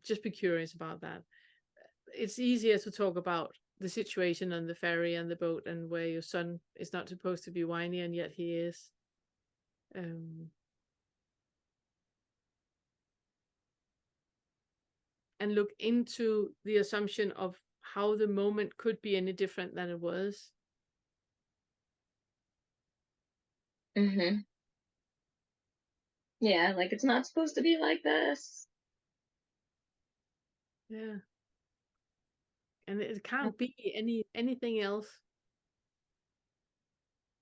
Just be curious about that. It's easier to talk about the situation on the ferry and the boat, and where your son is not supposed to be whiny and yet he is. And look into the assumption of how the moment could be any different than it was. Mm-hmm. Yeah, like it's not supposed to be like this. Yeah. And it can't be anything else.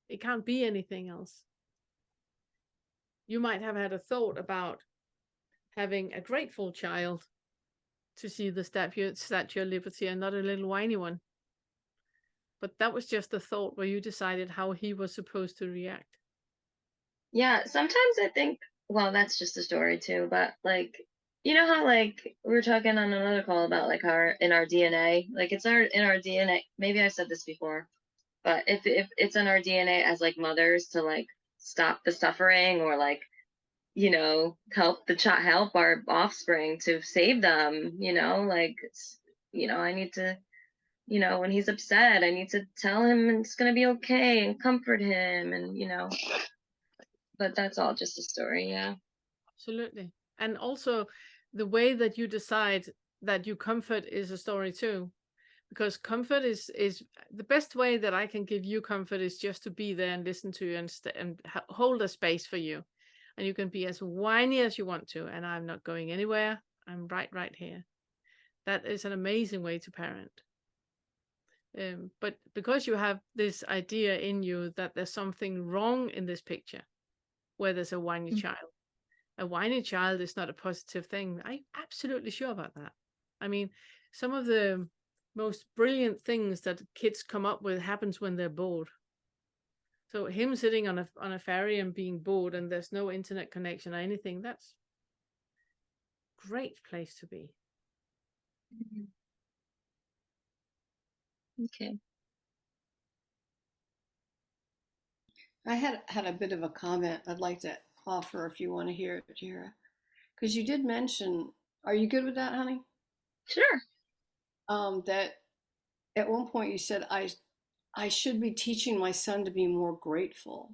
It can't be anything else. you might have had a thought about having a grateful child to see the Statue of Liberty and not a little whiny one. But that was just a thought where you decided how he was supposed to react. Yeah, sometimes I think, well, that's just a story too, but like, you know how like we were talking on another call about like in our DNA, like it's in our DNA. Maybe I've said this before, but if it's in our DNA as like mothers to like stop the suffering or like, you know, help our offspring to save them, you know, like you know, I need to, you know, when he's upset, I need to tell him it's gonna be okay and comfort him, and you know, but that's all just a story. Yeah. Absolutely. And also the way that you decide that you comfort is a story too. Because comfort is the best way that I can give you comfort is just to be there and listen to you and hold a space for you. And you can be as whiny as you want to, and I'm not going anywhere. I'm right here. That is an amazing way to parent. But because you have this idea in you that there's something wrong in this picture, where there's a whiny child. A whiny child is not a positive thing. I'm absolutely sure about that. I mean, some of the most brilliant things that kids come up with happens when they're bored. So him sitting on a ferry and being bored and there's no internet connection or anything, that's a great place to be. Okay. I had a bit of a comment I'd like to offer if you want to hear it, Jira. Because you did mention, are you good with that, honey? Sure. That at one point you said, I should be teaching my son to be more grateful.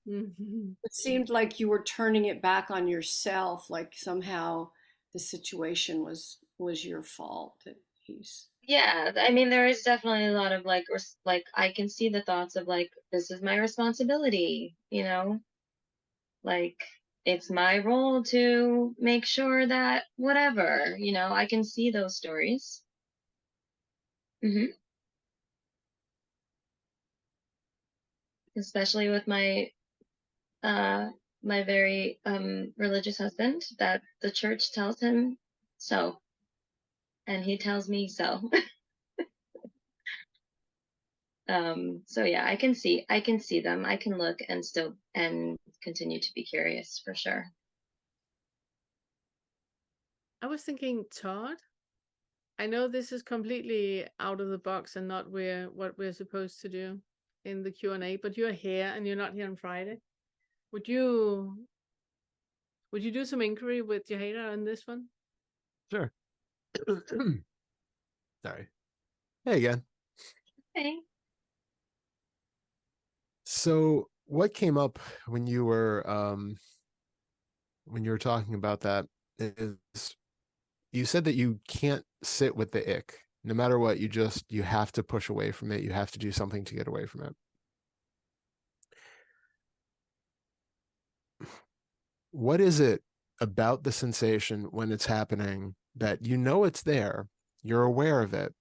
Mm-hmm. It seemed like you were turning it back on yourself, like somehow the situation was your fault. That he's Yeah, I mean, there is definitely a lot of like, like I can see the thoughts of like, this is my responsibility, you know, like it's my role to make sure that whatever, you know, I can see those stories. Especially with my my very religious husband, that the church tells him so, and he tells me so. So yeah, I can see them. I can look and still and continue to be curious for sure. I was thinking, Todd, I know this is completely out of the box and not what we're supposed to do in the Q&A, but you're here and you're not here on Friday. Would you do some inquiry with Jaheda on this one? Sure. Sorry. Hey again. Okay. So what came up when you were talking about that is you said that you can't sit with the ick. No matter what, you have to push away from it. You have to do something to get away from it. What is it about the sensation when it's happening that you know it's there, you're aware of it,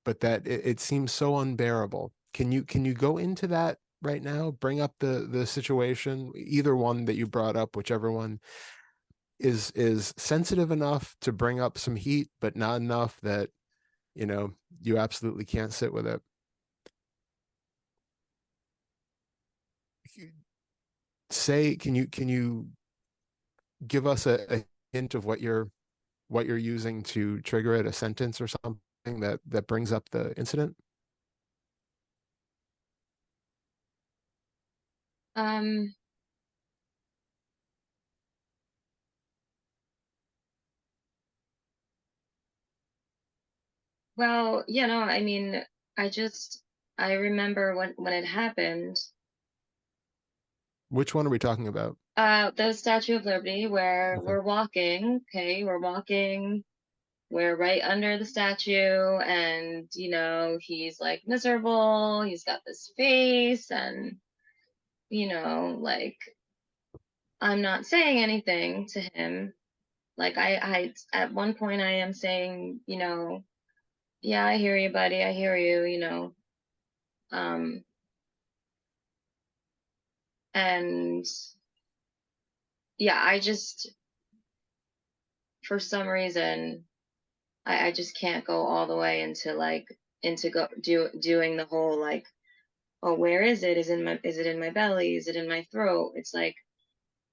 but that it seems so unbearable? Can you go into that right now? Bring up the situation, either one that you brought up, whichever one is sensitive enough to bring up some heat, but not enough that you absolutely can't sit with it. Can you give us a hint of what you're using to trigger it, a sentence or something that brings up the incident? Well, you know, I mean, I remember when it happened. Which one are we talking about? The Statue of Liberty, where Okay. we're walking. Okay, we're walking. We're right under the statue, and you know, he's like miserable. He's got this face, and you know, like I'm not saying anything to him. Like I at one point I am saying, you know, yeah, I hear you, buddy. I hear you, you know. And yeah, I just, for some reason, I just can't go all the way into like doing the whole like, oh, where is it? Is it in my belly? Is it in my throat? It's like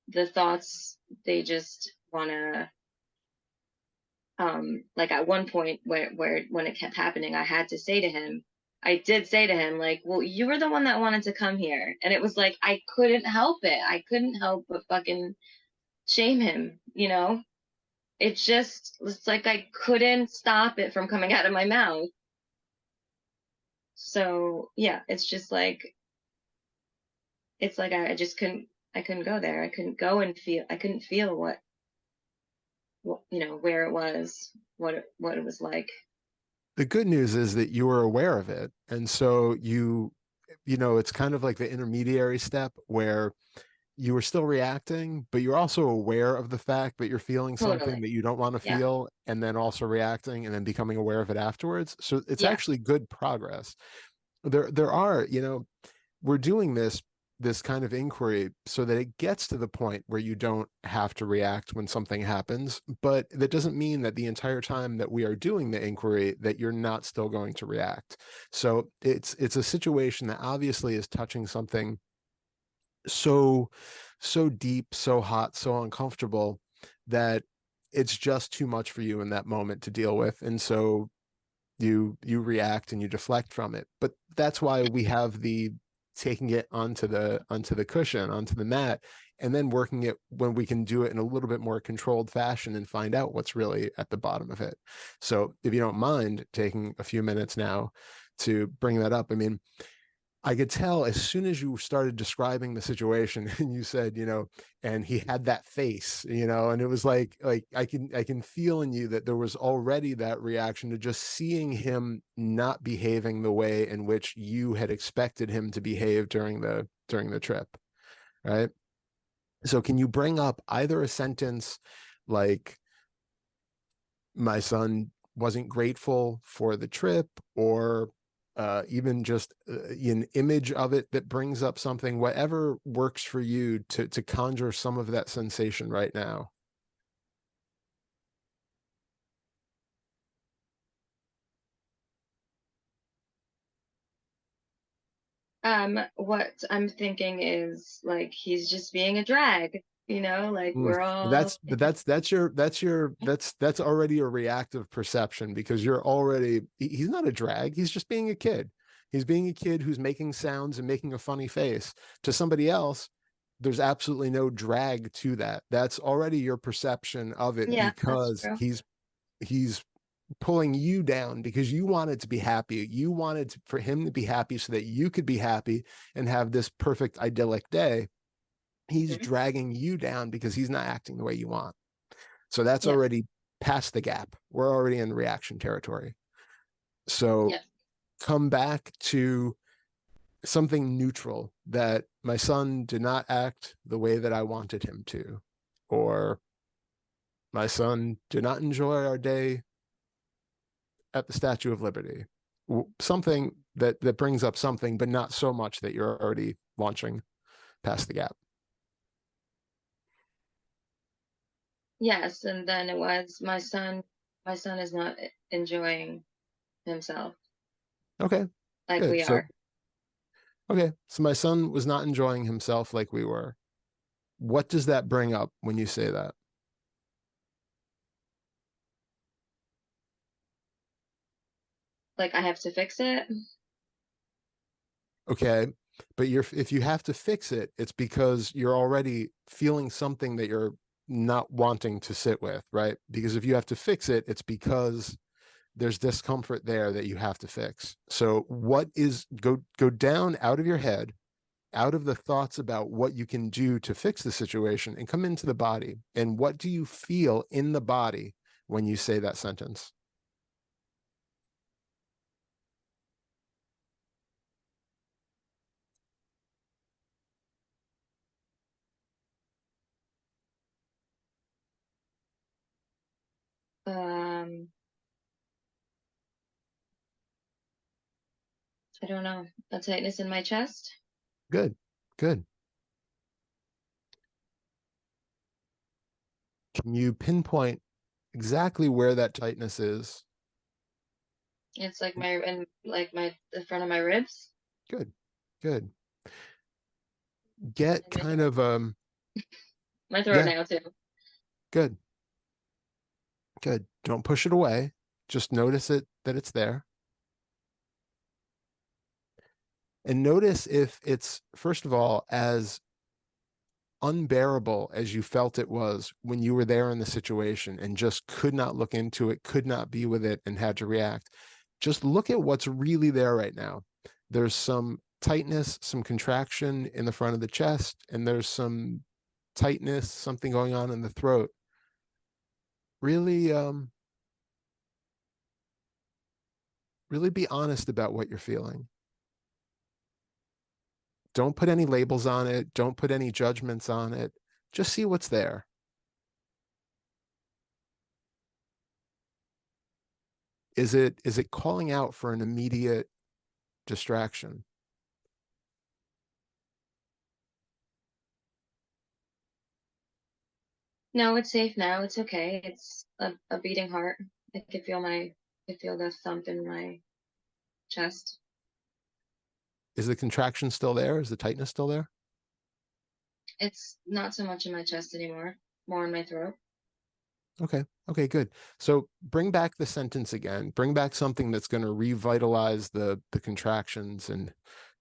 the thoughts, they just wanna, like at one point where when it kept happening, I did say to him, like, well, you were the one that wanted to come here. And it was like I couldn't help it. I couldn't help but fucking shame him, you know? It's like I couldn't stop it from coming out of my mouth. So yeah, it's just like, it's like I couldn't go there. I couldn't go and feel, I couldn't feel what you know, where it was, what it was like. The good news is that you were aware of it. And so you know, it's kind of like the intermediary step where you were still reacting, but you're also aware of the fact that you're feeling something Totally. that you don't want to Yeah. feel, and then also reacting and then becoming aware of it afterwards. So it's Yeah. actually good progress. There are, you know, we're doing this kind of inquiry so that it gets to the point where you don't have to react when something happens, but that doesn't mean that the entire time that we are doing the inquiry that you're not still going to react. So it's a situation that obviously is touching something so deep, so hot, so uncomfortable that it's just too much for you in that moment to deal with. And so you react and you deflect from it. But that's why we have the taking it onto the cushion, onto the mat, and then working it when we can do it in a little bit more controlled fashion and find out what's really at the bottom of it. So if you don't mind taking a few minutes now to bring that up. I mean, I could tell as soon as you started describing the situation and you said, you know, and he had that face, you know, and it was like I can feel in you that there was already that reaction to just seeing him not behaving the way in which you had expected him to behave during the trip, right? So can you bring up either a sentence like, my son wasn't grateful for the trip, or even just an image of it that brings up something, whatever works for you to conjure some of that sensation right now. What I'm thinking is like he's just being a drag, you know, like we're all That's already a reactive perception, because you're already, he's not a drag, he's just being a kid. He's being a kid who's making sounds and making a funny face. To somebody else, there's absolutely no drag to that. That's already your perception of it, yeah, that's because true. he's pulling you down because you wanted to be happy. You wanted for him to be happy so that you could be happy and have this perfect idyllic day. He's Mhm. dragging you down because he's not acting the way you want. So that's Yeah. already past the gap. We're already in reaction territory. So Yeah. come back to something neutral, that my son did not act the way that I wanted him to, or my son did not enjoy our day at the Statue of Liberty. Something that brings up something, but not so much that you're already launching past the gap. Yes, and then it was my son is not enjoying himself Okay, like good. we So, are. okay, so my son was not enjoying himself like we were. What does that bring up when you say that? Like I have to fix it. Okay, but if you have to fix it, it's because you're already feeling something that you're not wanting to sit with, right? Because if you have to fix it, it's because there's discomfort there that you have to fix. So what is, go down out of your head, out of the thoughts about what you can do to fix the situation, and come into the body. And what do you feel in the body when you say that sentence? Um, I don't know. A tightness in my chest. Good, good. Can you pinpoint exactly where that tightness is? It's like the front of my ribs. Good, good. Get And my kind throat. of My throat yeah, now too. good, good. Don't push it away. Just notice it, that it's there. And notice if it's, first of all, as unbearable as you felt it was when you were there in the situation and just could not look into it, could not be with it, and had to react. Just look at what's really there right now. There's some tightness, some contraction in the front of the chest, and there's some tightness, something going on in the throat. Really, really be honest about what you're feeling. Don't put any labels on it. Don't put any judgments on it. Just see what's there. Is it calling out for an immediate distraction? No, it's safe now. It's okay. It's a beating heart. I can feel the thump in my chest. Is the contraction still there? Is the tightness still there? It's not so much in my chest anymore, more in my throat. Okay. Okay, good. So bring back the sentence again. Bring back something that's going to revitalize the contractions and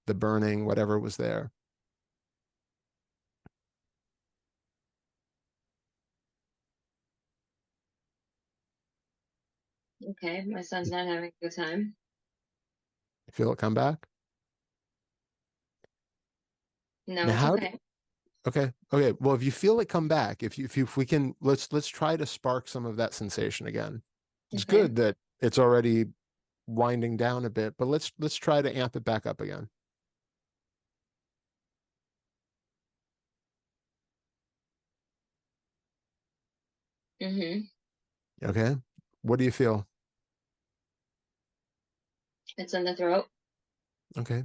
the burning, whatever was there. Okay, my son's not having a good time. Feel it come back? No, Now, it's okay. okay. Okay. Well, if you feel it come back, if we can, let's try to spark some of that sensation again. It's Okay. good that it's already winding down a bit, but let's try to amp it back up again. Okay. What do you feel? It's in the throat. Okay.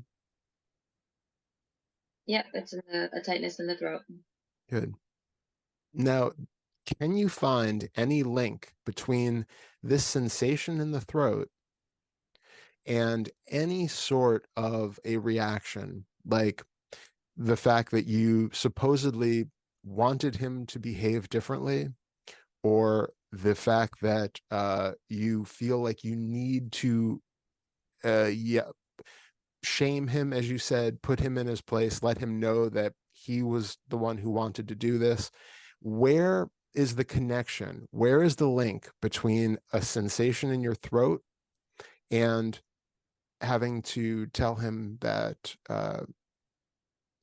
Yep, it's in a tightness in the throat. Good. Now, can you find any link between this sensation in the throat and any sort of a reaction, like the fact that you supposedly wanted him to behave differently, or the fact that you feel like you need to shame him, as you said, put him in his place, let him know that he was the one who wanted to do this? Where is the connection? Where is the link between a sensation in your throat and having to tell him that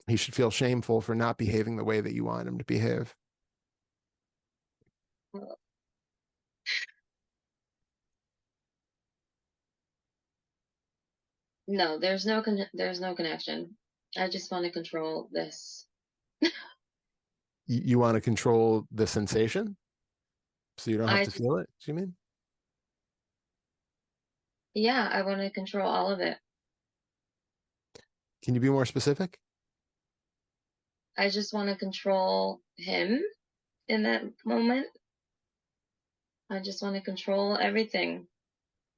he should feel shameful for not behaving the way that you want him to behave? No, there's no connection. I just want to control this. You want to control the sensation so you don't have I to just, feel it, do you mean? yeah, I want to control all of it. Can you be more specific? I just want to control him in that moment. I just want to control everything.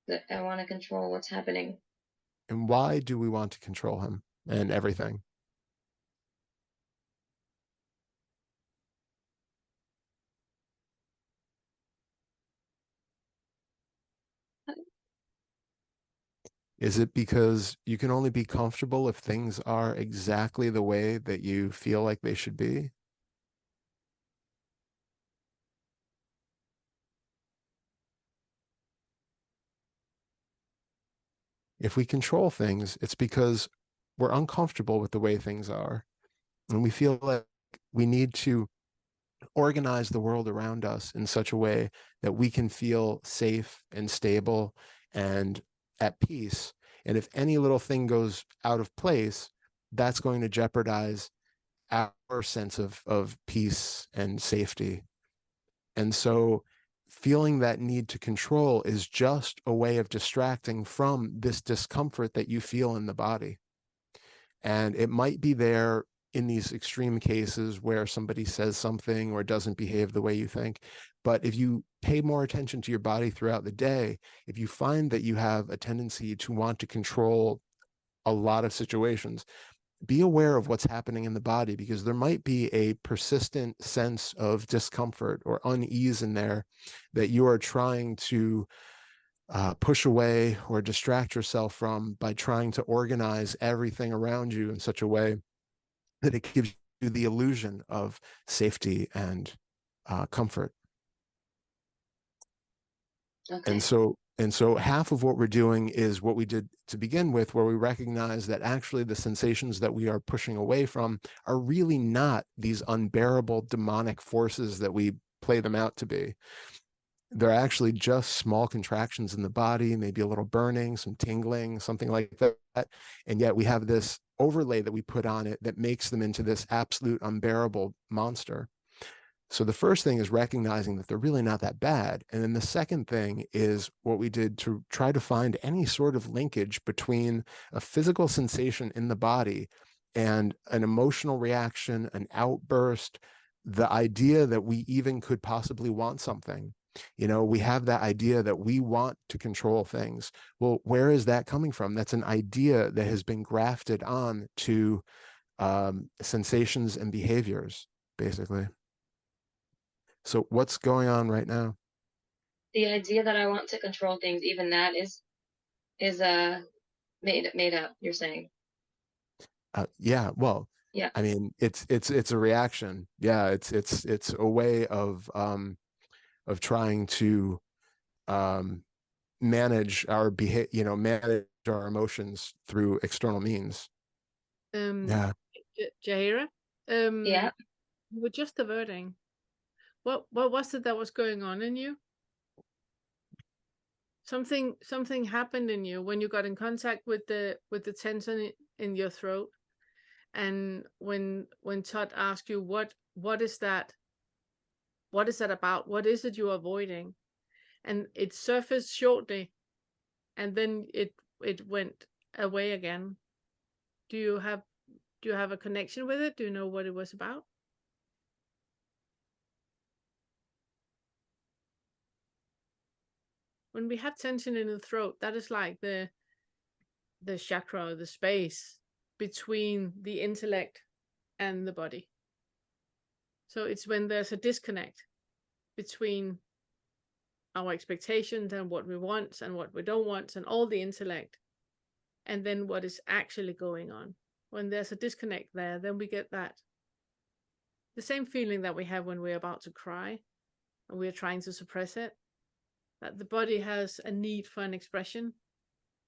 That I want to control what's happening. And why do we want to control him and everything? Is it because you can only be comfortable if things are exactly the way that you feel like they should be? If we control things, it's because we're uncomfortable with the way things are, and we feel like we need to organize the world around us in such a way that we can feel safe and stable and at peace. And if any little thing goes out of place, that's going to jeopardize our sense of peace and safety. And so feeling that need to control is just a way of distracting from this discomfort that you feel in the body. And it might be there in these extreme cases where somebody says something or doesn't behave the way you think. But if you pay more attention to your body throughout the day, if you find that you have a tendency to want to control a lot of situations, be aware of what's happening in the body, because there might be a persistent sense of discomfort or unease in there that you are trying to push away or distract yourself from by trying to organize everything around you in such a way that it gives you the illusion of safety and comfort. Okay. And so half of what we're doing is what we did to begin with, where we recognize that actually the sensations that we are pushing away from are really not these unbearable demonic forces that we play them out to be. They're actually just small contractions in the body, maybe a little burning, some tingling, something like that. And yet we have this overlay that we put on it that makes them into this absolute unbearable monster. So the first thing is recognizing that they're really not that bad. And then the second thing is what we did to try to find any sort of linkage between a physical sensation in the body and an emotional reaction, an outburst, the idea that we even could possibly want something. You know, we have that idea that we want to control things. Well, where is that coming from? That's an idea that has been grafted on to sensations and behaviors, basically. So what's going on right now? The idea that I want to control things, even that is made up, you're saying. Yeah, well, Yeah. I mean, it's a reaction. Yeah, it's a way of trying to manage our manage our emotions through external means. Yeah. Jaira, Yeah. you were just averting. What was it that was going on in you? Something happened in you when you got in contact with the tension in your throat, and when Todd asked you what is that about? What is it you're avoiding? And it surfaced shortly, and then it went away again. Do you have a connection with it? Do you know what it was about? When we have tension in the throat, that is like the chakra, the space between the intellect and the body. So it's when there's a disconnect between our expectations and what we want and what we don't want and all the intellect, and then what is actually going on. When there's a disconnect there, then we get that the same feeling that we have when we're about to cry and we're trying to suppress it, that the body has a need for an expression,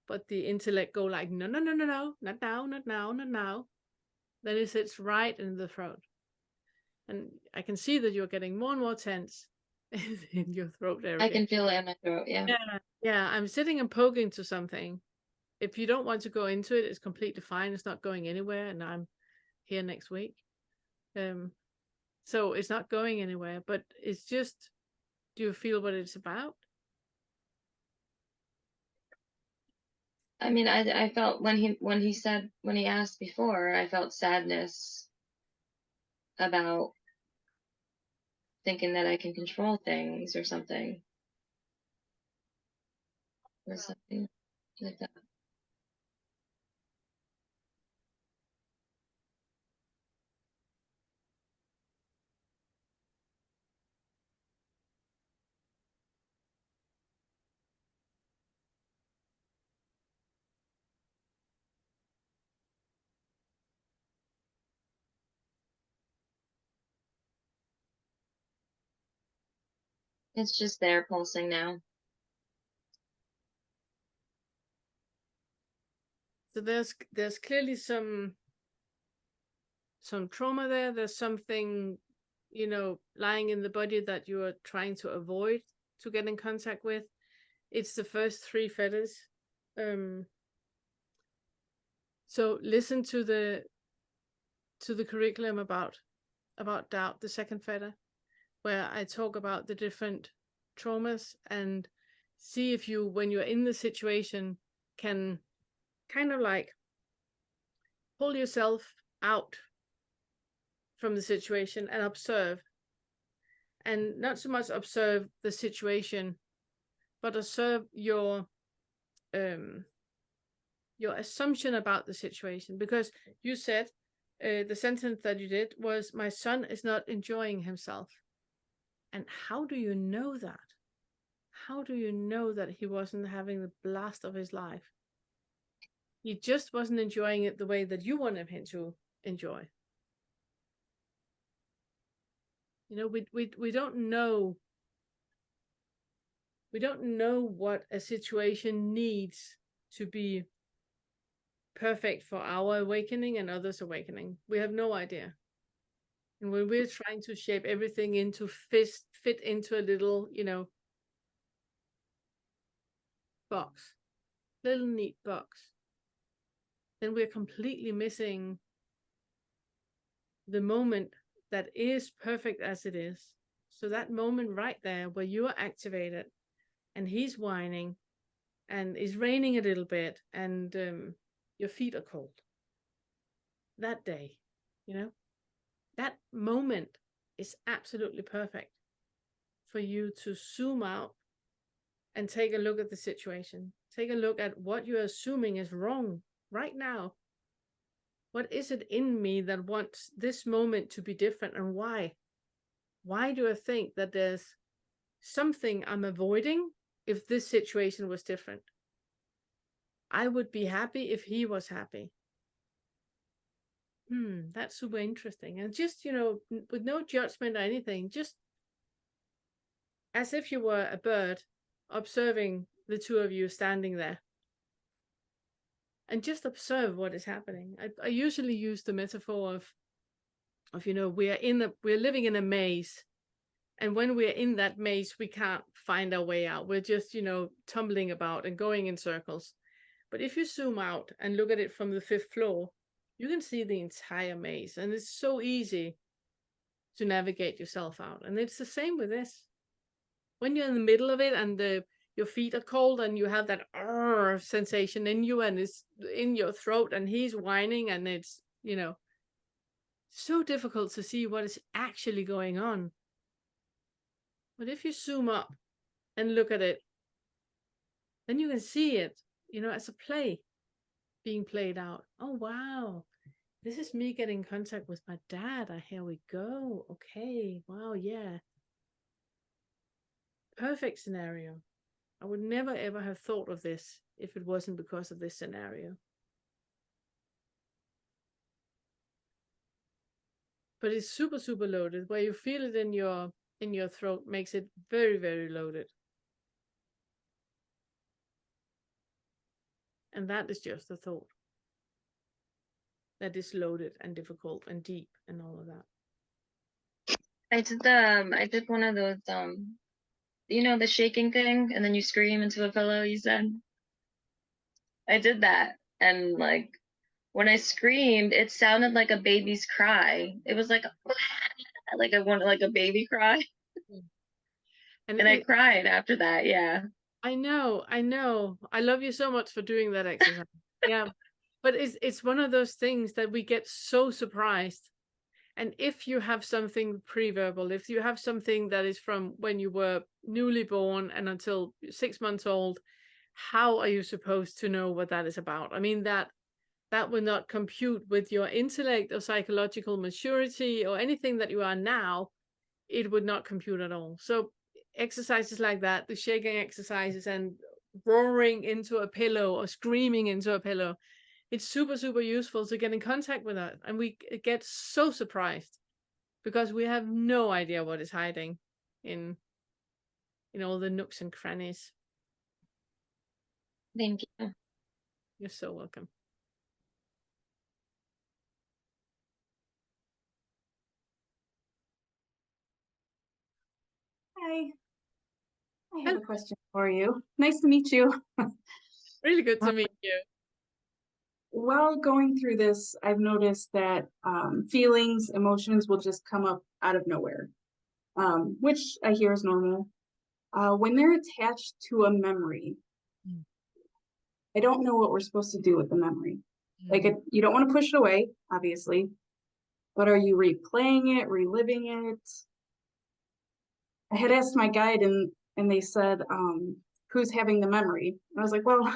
but the intellect go like, no, no, no, no, no, not now, not now, not now. Then it sits right in the throat. And I can see that you're getting more and more tense in your throat area. I can feel it in my throat, yeah. Yeah, I'm sitting and poking to something. If you don't want to go into it, it's completely fine. It's not going anywhere, and I'm here next week. So it's not going anywhere, but it's just, do you feel what it's about? I mean, I felt when he asked before, I felt sadness about thinking that I can control things or something. Or something like that. It's just there pulsing now. So there's clearly some trauma there. There's something, lying in the body that you are trying to avoid to get in contact with. It's the first 3 fetters. So listen to the curriculum about doubt, the second fetter, where I talk about the different traumas, and see if you, when you're in the situation, can kind of like pull yourself out from the situation and observe. And not so much observe the situation, but observe your assumption about the situation. Because you said the sentence that you did was, my son is not enjoying himself. And how do you know that? How do you know that he wasn't having the blast of his life? He just wasn't enjoying it the way that you wanted him to enjoy. You know, we don't know. We don't know what a situation needs to be perfect for our awakening and others' awakening. We have no idea. And when we're trying to shape everything into fit into a little, box, little neat box, then we're completely missing the moment that is perfect as it is. So that moment right there where you are activated and he's whining and it's raining a little bit and your feet are cold. That day, that moment is absolutely perfect for you to zoom out and take a look at the situation. Take a look at what you're assuming is wrong right now. What is it in me that wants this moment to be different, and why? Why do I think that there's something I'm avoiding if this situation was different? I would be happy if he was happy. That's super interesting. And just, with no judgment or anything, just as if you were a bird observing the two of you standing there. And just observe what is happening. I usually use the metaphor of we're living in a maze. And when we're in that maze, we can't find our way out. We're just, tumbling about and going in circles. But if you zoom out and look at it from the 5th floor, you can see the entire maze. And it's so easy to navigate yourself out. And it's the same with this. When you're in the middle of it and your feet are cold and you have that sensation in you and it's in your throat and he's whining and it's, so difficult to see what is actually going on. But if you zoom up and look at it, then you can see it, as a play being played out. Oh, wow. This is me getting in contact with my dad. Here we go. Okay. Wow. Yeah. Perfect scenario. I would never ever have thought of this if it wasn't because of this scenario. But it's super, super loaded. Where you feel it in your throat makes it very, very loaded. And that is just a thought. That is loaded and difficult and deep and all of that. I did one of those the shaking thing, and then you scream into a pillow, you said. I did that, and when I screamed, it sounded like a baby's cry. It was like I wanted like a baby cry. And I cried after that. Yeah. I know. I love you so much for doing that exercise. Yeah. But it's one of those things that we get so surprised. And if you have something pre-verbal, if you have something that is from when you were newly born and until 6 months old, how are you supposed to know what that is about? I mean, that will not compute with your intellect or psychological maturity or anything that you are now. It would not compute at all. So exercises like that, the shaking exercises and roaring into a pillow or screaming into a pillow, it's super, super useful to get in contact with that. And we get so surprised because we have no idea what is hiding in all the nooks and crannies. Thank you. You're so welcome. Hi. I have a question for you. Nice to meet you. Really good to meet you. While going through this, I've noticed that feelings, emotions will just come up out of nowhere, which I hear is normal. When they're attached to a memory, I don't know what we're supposed to do with the memory. You don't want to push it away, obviously, but are you replaying it, reliving it? I had asked my guide and they said, who's having the memory? And I was like, well,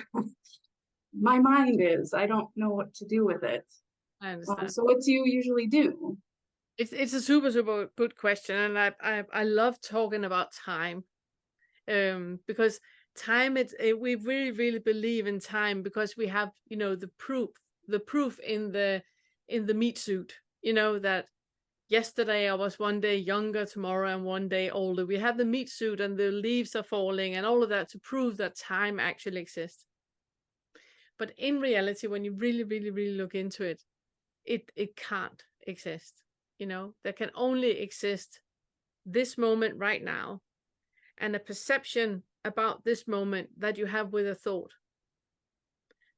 my mind is. I don't know what to do with it. I understand. So what do you usually do? It's a super good question, and I love talking about time, because time we really believe in time because we have, you know, the proof in the meat suit, you know, that yesterday I was one day younger, tomorrow I'm one day older. We have the meat suit and the leaves are falling and all of that to prove that time actually exists. But in reality, when you really look into it, it can't exist. You know, there can only exist this moment right now and a perception about this moment that you have with a thought.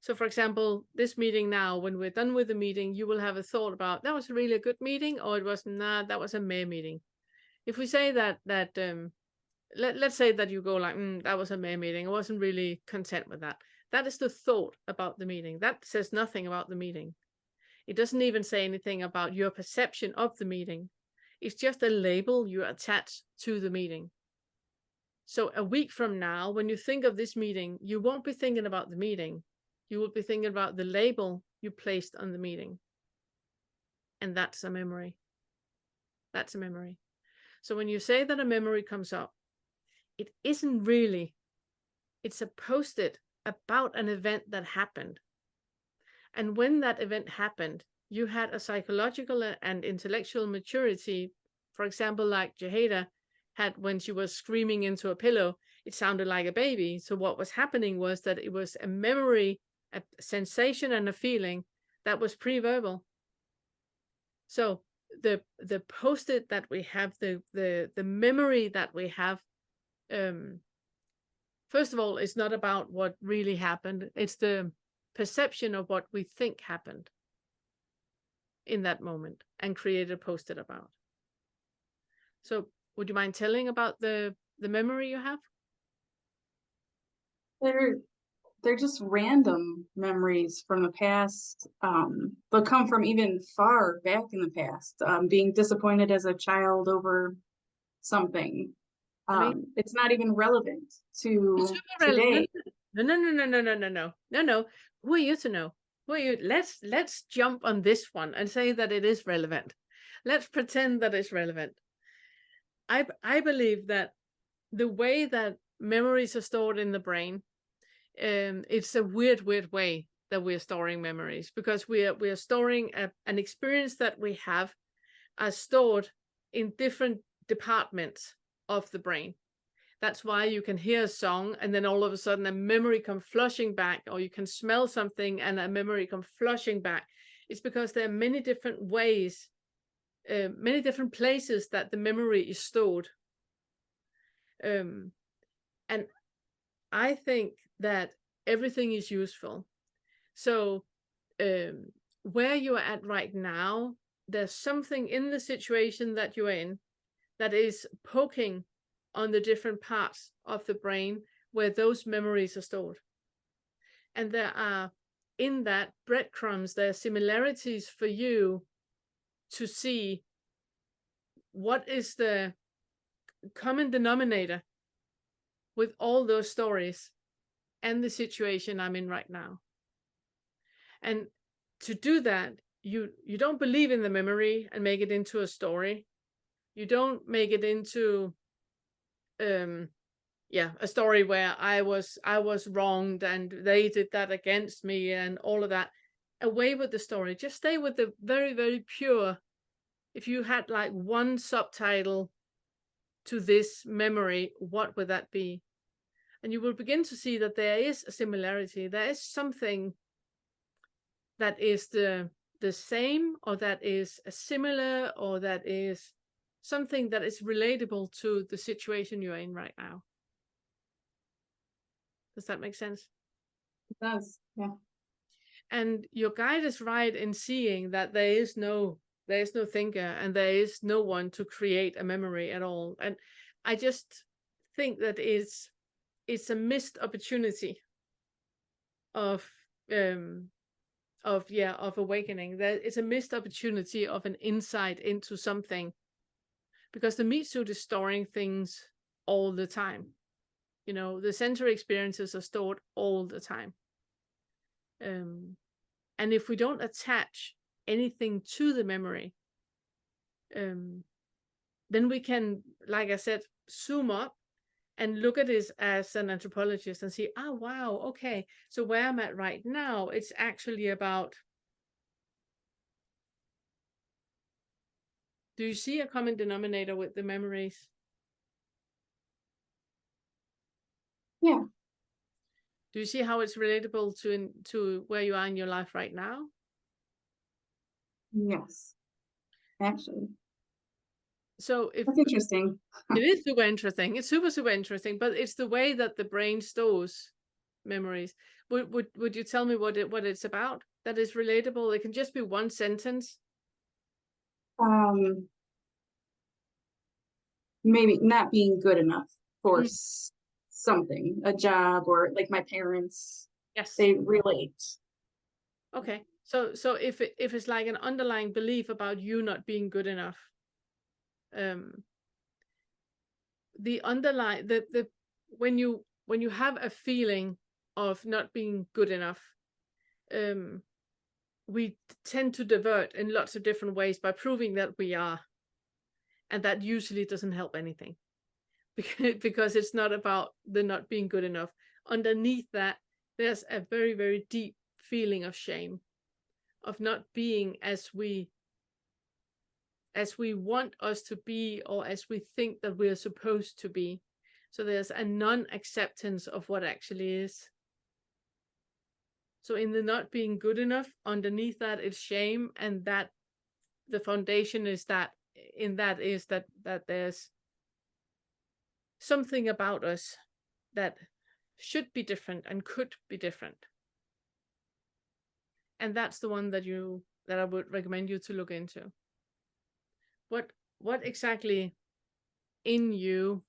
So for example, this meeting now, when we're done with the meeting, you will have a thought about that was really a good meeting, or it was not, that was a meh meeting. If we say let's say that you go like, that was a meh meeting, I wasn't really content with that. That is the thought about the meeting. That says nothing about the meeting. It doesn't even say anything about your perception of the meeting. It's just a label you attach to the meeting. So a week from now, when you think of this meeting, you won't be thinking about the meeting. You will be thinking about the label you placed on the meeting. And that's a memory. That's a memory. So when you say that a memory comes up, it isn't really, it's a post-it about an event that happened. And when that event happened, you had a psychological and intellectual maturity. For example, like Jaheda had when she was screaming into a pillow, it sounded like a baby. So what was happening was that it was a memory, a sensation and a feeling that was pre-verbal. So the post-it that we have, the memory that we have, first of all, it's not about what really happened. It's the perception of what we think happened in that moment and create a post-it about. So would you mind telling about the memory you have? They're just random memories from the past. They'll come from even far back in the past. Being disappointed as a child over something. It's not even relevant to today. No. Who are you to know? Who are you? Let's jump on this one and say that it is relevant. Let's pretend that it's relevant. I believe that the way that memories are stored in the brain, it's a weird way that we're storing memories, because we are storing an experience that we have as stored in different departments of the brain. That's why you can hear a song and then all of a sudden a memory come flushing back, or you can smell something and a memory come flushing back. It's because there are many different ways, many different places that the memory is stored. And I think that everything is useful. So where you are at right now, there's something in the situation that you're in that is poking on the different parts of the brain where those memories are stored. And there are, in that breadcrumbs, there are similarities for you to see what is the common denominator with all those stories and the situation I'm in right now. And to do that, you don't believe in the memory and make it into a story. You don't make it into a story where I was wronged and they did that against me and all of that. Away with the story. Just stay with the very pure. If you had like one subtitle to this memory, what would that be? And you will begin to see that there is a similarity. There is something that is the same, or that is similar, or that is something that is relatable to the situation you're in right now. Does that make sense? It does, yeah. And your guide is right in seeing that there is no thinker and there is no one to create a memory at all. And I just think that it's a missed opportunity of of awakening. That it's a missed opportunity of an insight into something, because the meat suit is storing things all the time. You know, the sensory experiences are stored all the time. And if we don't attach anything to the memory, then we can, like I said, zoom up and look at this as an anthropologist and see, oh, wow, okay, so where I'm at right now, it's actually about, do you see a common denominator with the memories? Yeah. Do you see how it's relatable to where you are in your life right now? Yes. Actually. So if That's interesting. it is super interesting, it's super interesting, but it's the way that the brain stores memories. Would you tell me what it's about that is relatable? It can just be one sentence. Maybe not being good enough for Mm. something, a job, or like my parents. Yes. They relate. Okay. So if it's like an underlying belief about you not being good enough, the underlying the when you have a feeling of not being good enough, we tend to divert in lots of different ways by proving that we are, and that usually doesn't help anything, because it's not about the not being good enough. Underneath that, there's a very, very deep feeling of shame, of not being as we want us to be, or as we think that we're supposed to be. So there's a non-acceptance of what actually is. So in the not being good enough, underneath that is shame, and that the foundation is that that there's something about us that should be different and could be different. And that's the one that I would recommend you to look into. What exactly in you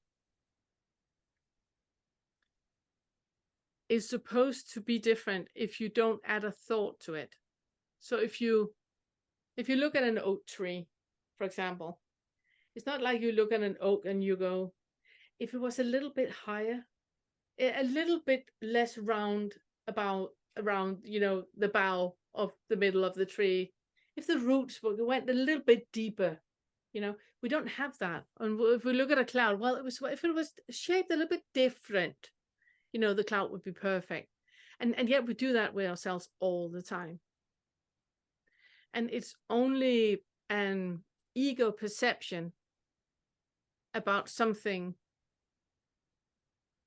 is supposed to be different if you don't add a thought to it? So if you look at an oak tree, for example, it's not like you look at an oak and you go, if it was a little bit higher, a little bit less round around, you know, the bough of the middle of the tree, if the roots went a little bit deeper, you know, we don't have that. And if we look at a cloud, well, if it was shaped a little bit different, you know, the cloud would be perfect. And yet we do that with ourselves all the time. And it's only an ego perception about something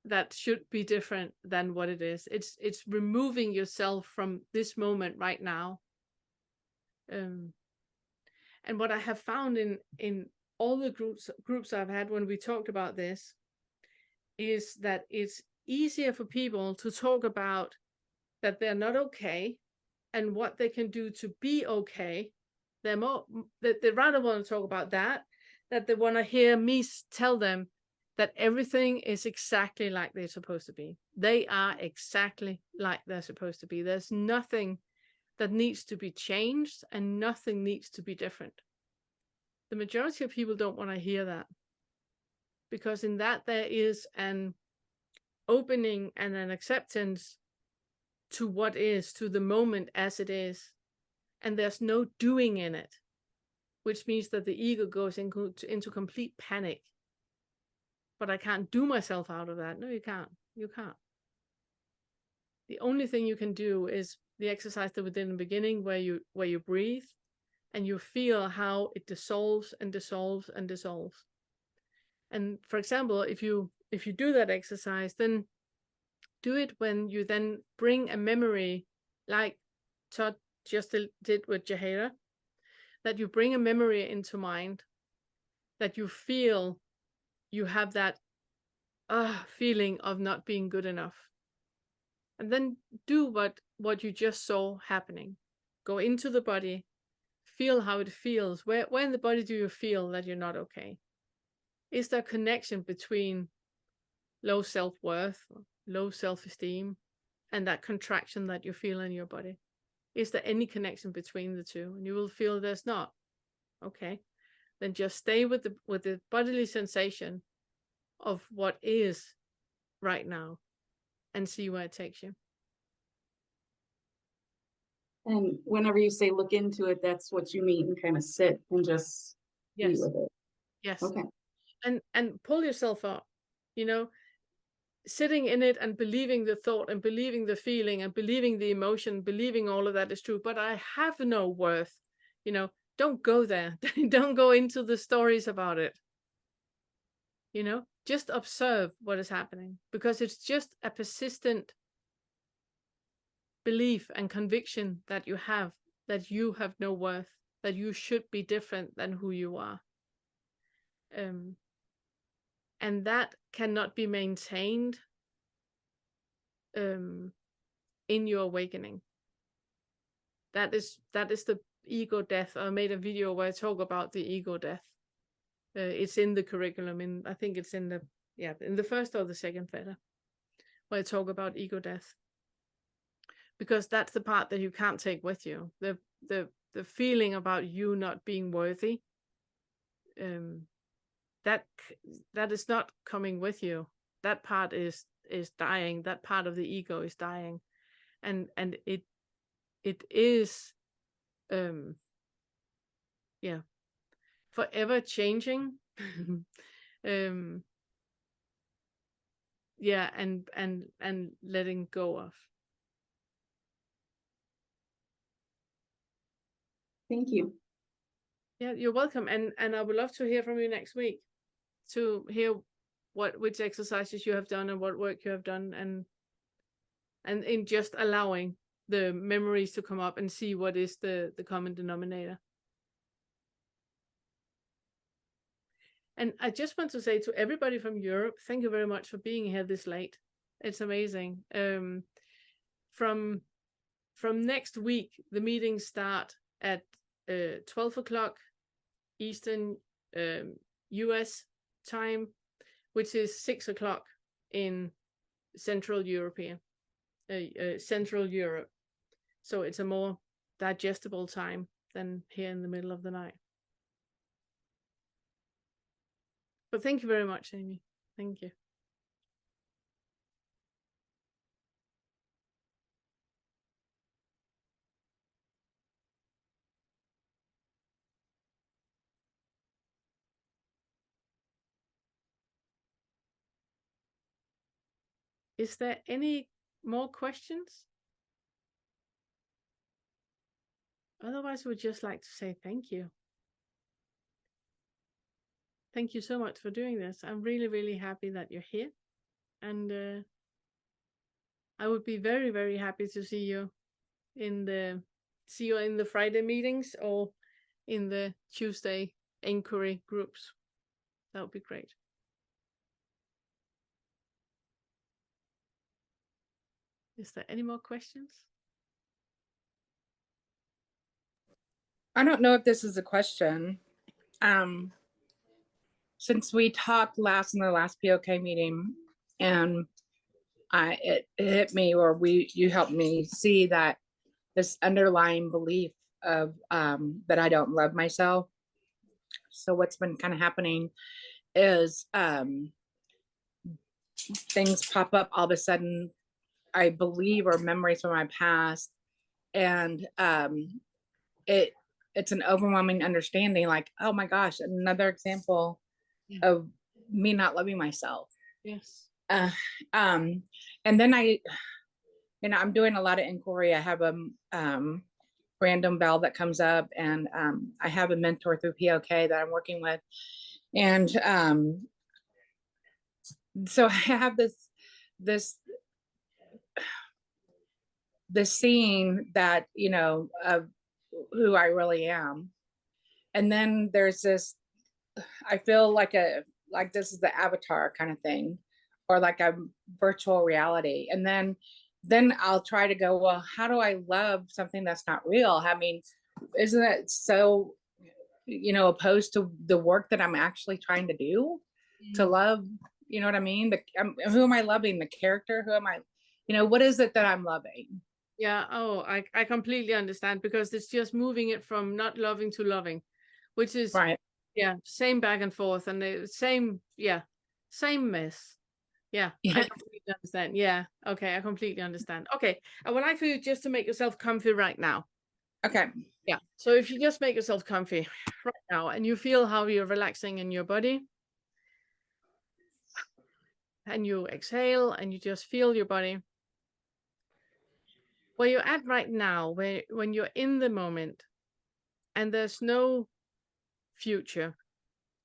that should be different than what it is. It's removing yourself from this moment right now. And what I have found in all the groups I've had when we talked about this is that it's easier for people to talk about that they're not okay and what they can do to be okay. They're more that they rather want to talk about that they want to hear me tell them that everything is exactly like they're supposed to be. They are exactly like they're supposed to be. There's nothing that needs to be changed and nothing needs to be different. The majority of people don't want to hear that, because in that there is an opening and an acceptance to what is, to the moment as it is, and there's no doing in it, which means that the ego goes into complete panic. But I can't do myself out of that. No, you can't. You can't. The only thing you can do is the exercise that we did in the beginning, where you breathe and you feel how it dissolves and dissolves and dissolves. And for example, if you do that exercise, then do it when you then bring a memory, like Todd just did with Jahera, that you bring a memory into mind, that you feel you have that feeling of not being good enough. And then do what you just saw happening. Go into the body, feel how it feels. Where in the body do you feel that you're not okay? Is there a connection between low self-worth, low self-esteem, and that contraction that you feel in your body? Is there any connection between the two? And you will feel there's not. Okay, then just stay with the bodily sensation of what is right now and see where it takes you. And whenever you say look into it, that's what you mean, kind of sit and just be Yes. with it. Yes. Okay. And pull yourself up, you know, sitting in it and believing the thought and believing the feeling and believing the emotion, believing all of that is true, but I have no worth, you know, don't go there. Don't go into the stories about it. You know, just observe what is happening, because it's just a persistent belief and conviction that you have no worth, that you should be different than who you are. And that cannot be maintained in your awakening. That is the ego death. I made a video where I talk about the ego death. It's in the curriculum, I think it's in the first or the second theta, where I talk about ego death. Because that's the part that you can't take with you. The feeling about you not being worthy, that is not coming with you. That part is dying. That part of the ego is dying, and it is forever changing. And letting go of. Thank you. Yeah, you're welcome. And I would love to hear from you next week, to hear which exercises you have done and what work you have done, and in just allowing the memories to come up and see what is the common denominator. And I just want to say to everybody from Europe, thank you very much for being here this late. It's amazing. From next week, the meetings start at 12 o'clock Eastern US time, which is 6 o'clock in Central Europe. So it's a more digestible time than here in the middle of the night. But thank you very much, Amy. Thank you. Is there any more questions? Otherwise, we'd just like to say thank you. Thank you so much for doing this. I'm really, really happy that you're here. And I would be very, very happy to see you in the Friday meetings or in the Tuesday inquiry groups. That would be great. Is there any more questions? I don't know if this is a question. Since we talked in the last POK meeting, and it hit me, or you helped me see that this underlying belief of that I don't love myself. So what's been kind of happening is things pop up all of a sudden, I believe, or memories from my past, and it's an overwhelming understanding, like, oh my gosh, another example of me not loving myself. Yes. And then I'm doing a lot of inquiry. I have a random bell that comes up, and I have a mentor through POK that I'm working with. And so I have this seeing that, of who I really am. And then there's this, I feel like this is the avatar kind of thing, or like a virtual reality. And then I'll try to go, well, how do I love something that's not real? I mean, isn't it so, opposed to the work that I'm actually trying to do to love, you know what I mean? Who am I loving? The character? Who am I? What is it that I'm loving? Yeah. Oh, I completely understand, because it's just moving it from not loving to loving, which is, Right. yeah, same back and forth, and the same, yeah, same mess. Yeah, I Yeah. completely understand. Yeah. Okay, I completely understand. Okay, I would like for you just to make yourself comfy right now. Okay. Yeah. So if you just make yourself comfy right now, and you feel how you're relaxing in your body, and you exhale, and you just feel your body. Where you're at right now, when you're in the moment, and there's no future,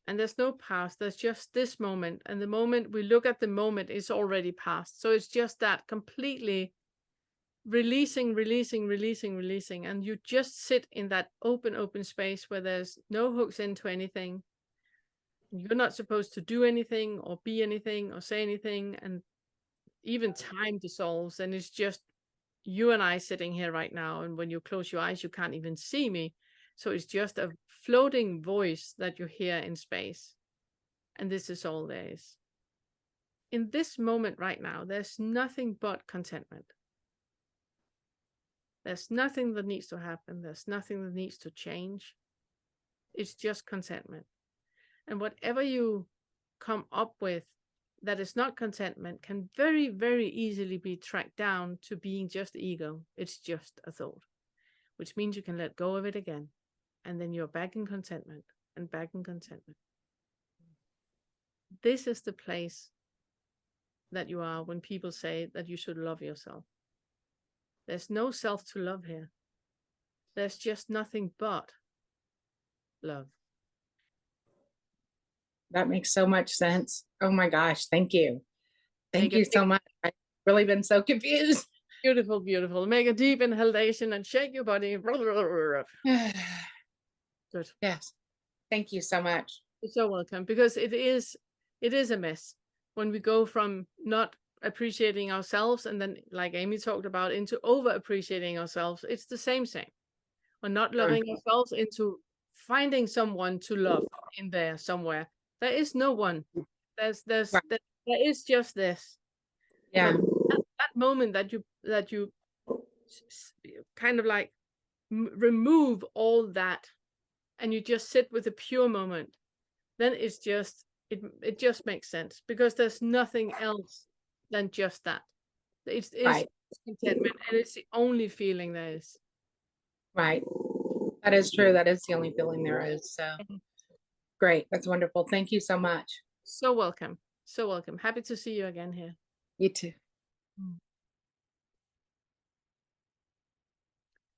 and there's no past, there's just this moment, and the moment we look at the moment is already past. So it's just that completely releasing, and you just sit in that open space where there's no hooks into anything. You're not supposed to do anything or be anything or say anything, and even time dissolves, and it's just you and I sitting here right now. And when you close your eyes, you can't even see me, so it's just a floating voice that you hear in space, and this is all there is. In this moment right now, there's nothing but contentment. There's nothing that needs to happen. There's nothing that needs to change. It's just contentment. And whatever you come up with that is not contentment can very, very easily be tracked down to being just ego. It's just a thought, which means you can let go of it again. And then you're back in contentment and back in contentment. This is the place that you are when people say that you should love yourself. There's no self to love here. There's just nothing but love. That makes so much sense. Oh my gosh. Thank you. Thank Make you a so much. I've really been so confused. beautiful, beautiful. Make a deep inhalation and shake your body. Good. Yes. Thank you so much. You're so welcome, because it is a mess when we go from not appreciating ourselves, and then, like Amy talked about, into over appreciating ourselves. It's the same thing. Or not loving ourselves into finding someone to love in there somewhere. There is no one. Right. There is just this. Yeah. That moment that you kind of like remove all that, and you just sit with a pure moment, then it's just it just makes sense, because there's nothing else than just that. It's Right. contentment, and it's the only feeling there is. Right. That is true. That is the only feeling there is. So great. That's wonderful. Thank you so much. So welcome. So welcome. Happy to see you again here. You too.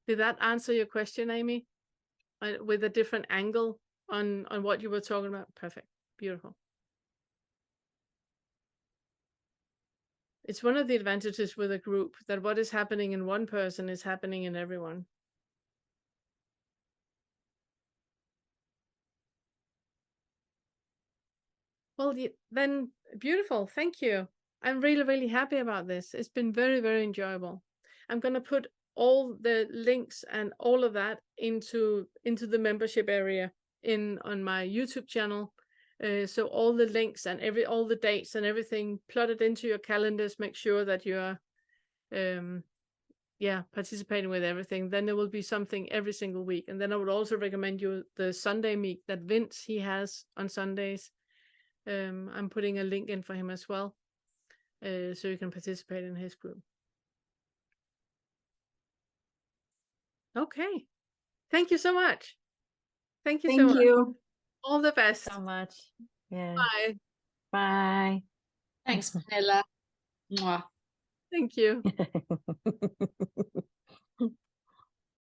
Did that answer your question, Amy? With a different angle on what you were talking about? Perfect. Beautiful. It's one of the advantages with a group, that what is happening in one person is happening in everyone. Well, then beautiful. Thank you. I'm really, really happy about this. It's been very, very enjoyable. I'm going to put all the links and all of that into the membership area on my YouTube channel. So all the links and all the dates and everything plotted into your calendars. Make sure that you're participating with everything. Then there will be something every single week. And then I would also recommend you the Sunday meet that Vince he has on Sundays. I'm putting a link in for him as well, so you can participate in his group. Okay. Thank you so much. Thank you so much. Thank you. All the best. So much. Yeah. Bye. Bye. Thanks, Manila. Mwah. Thank you.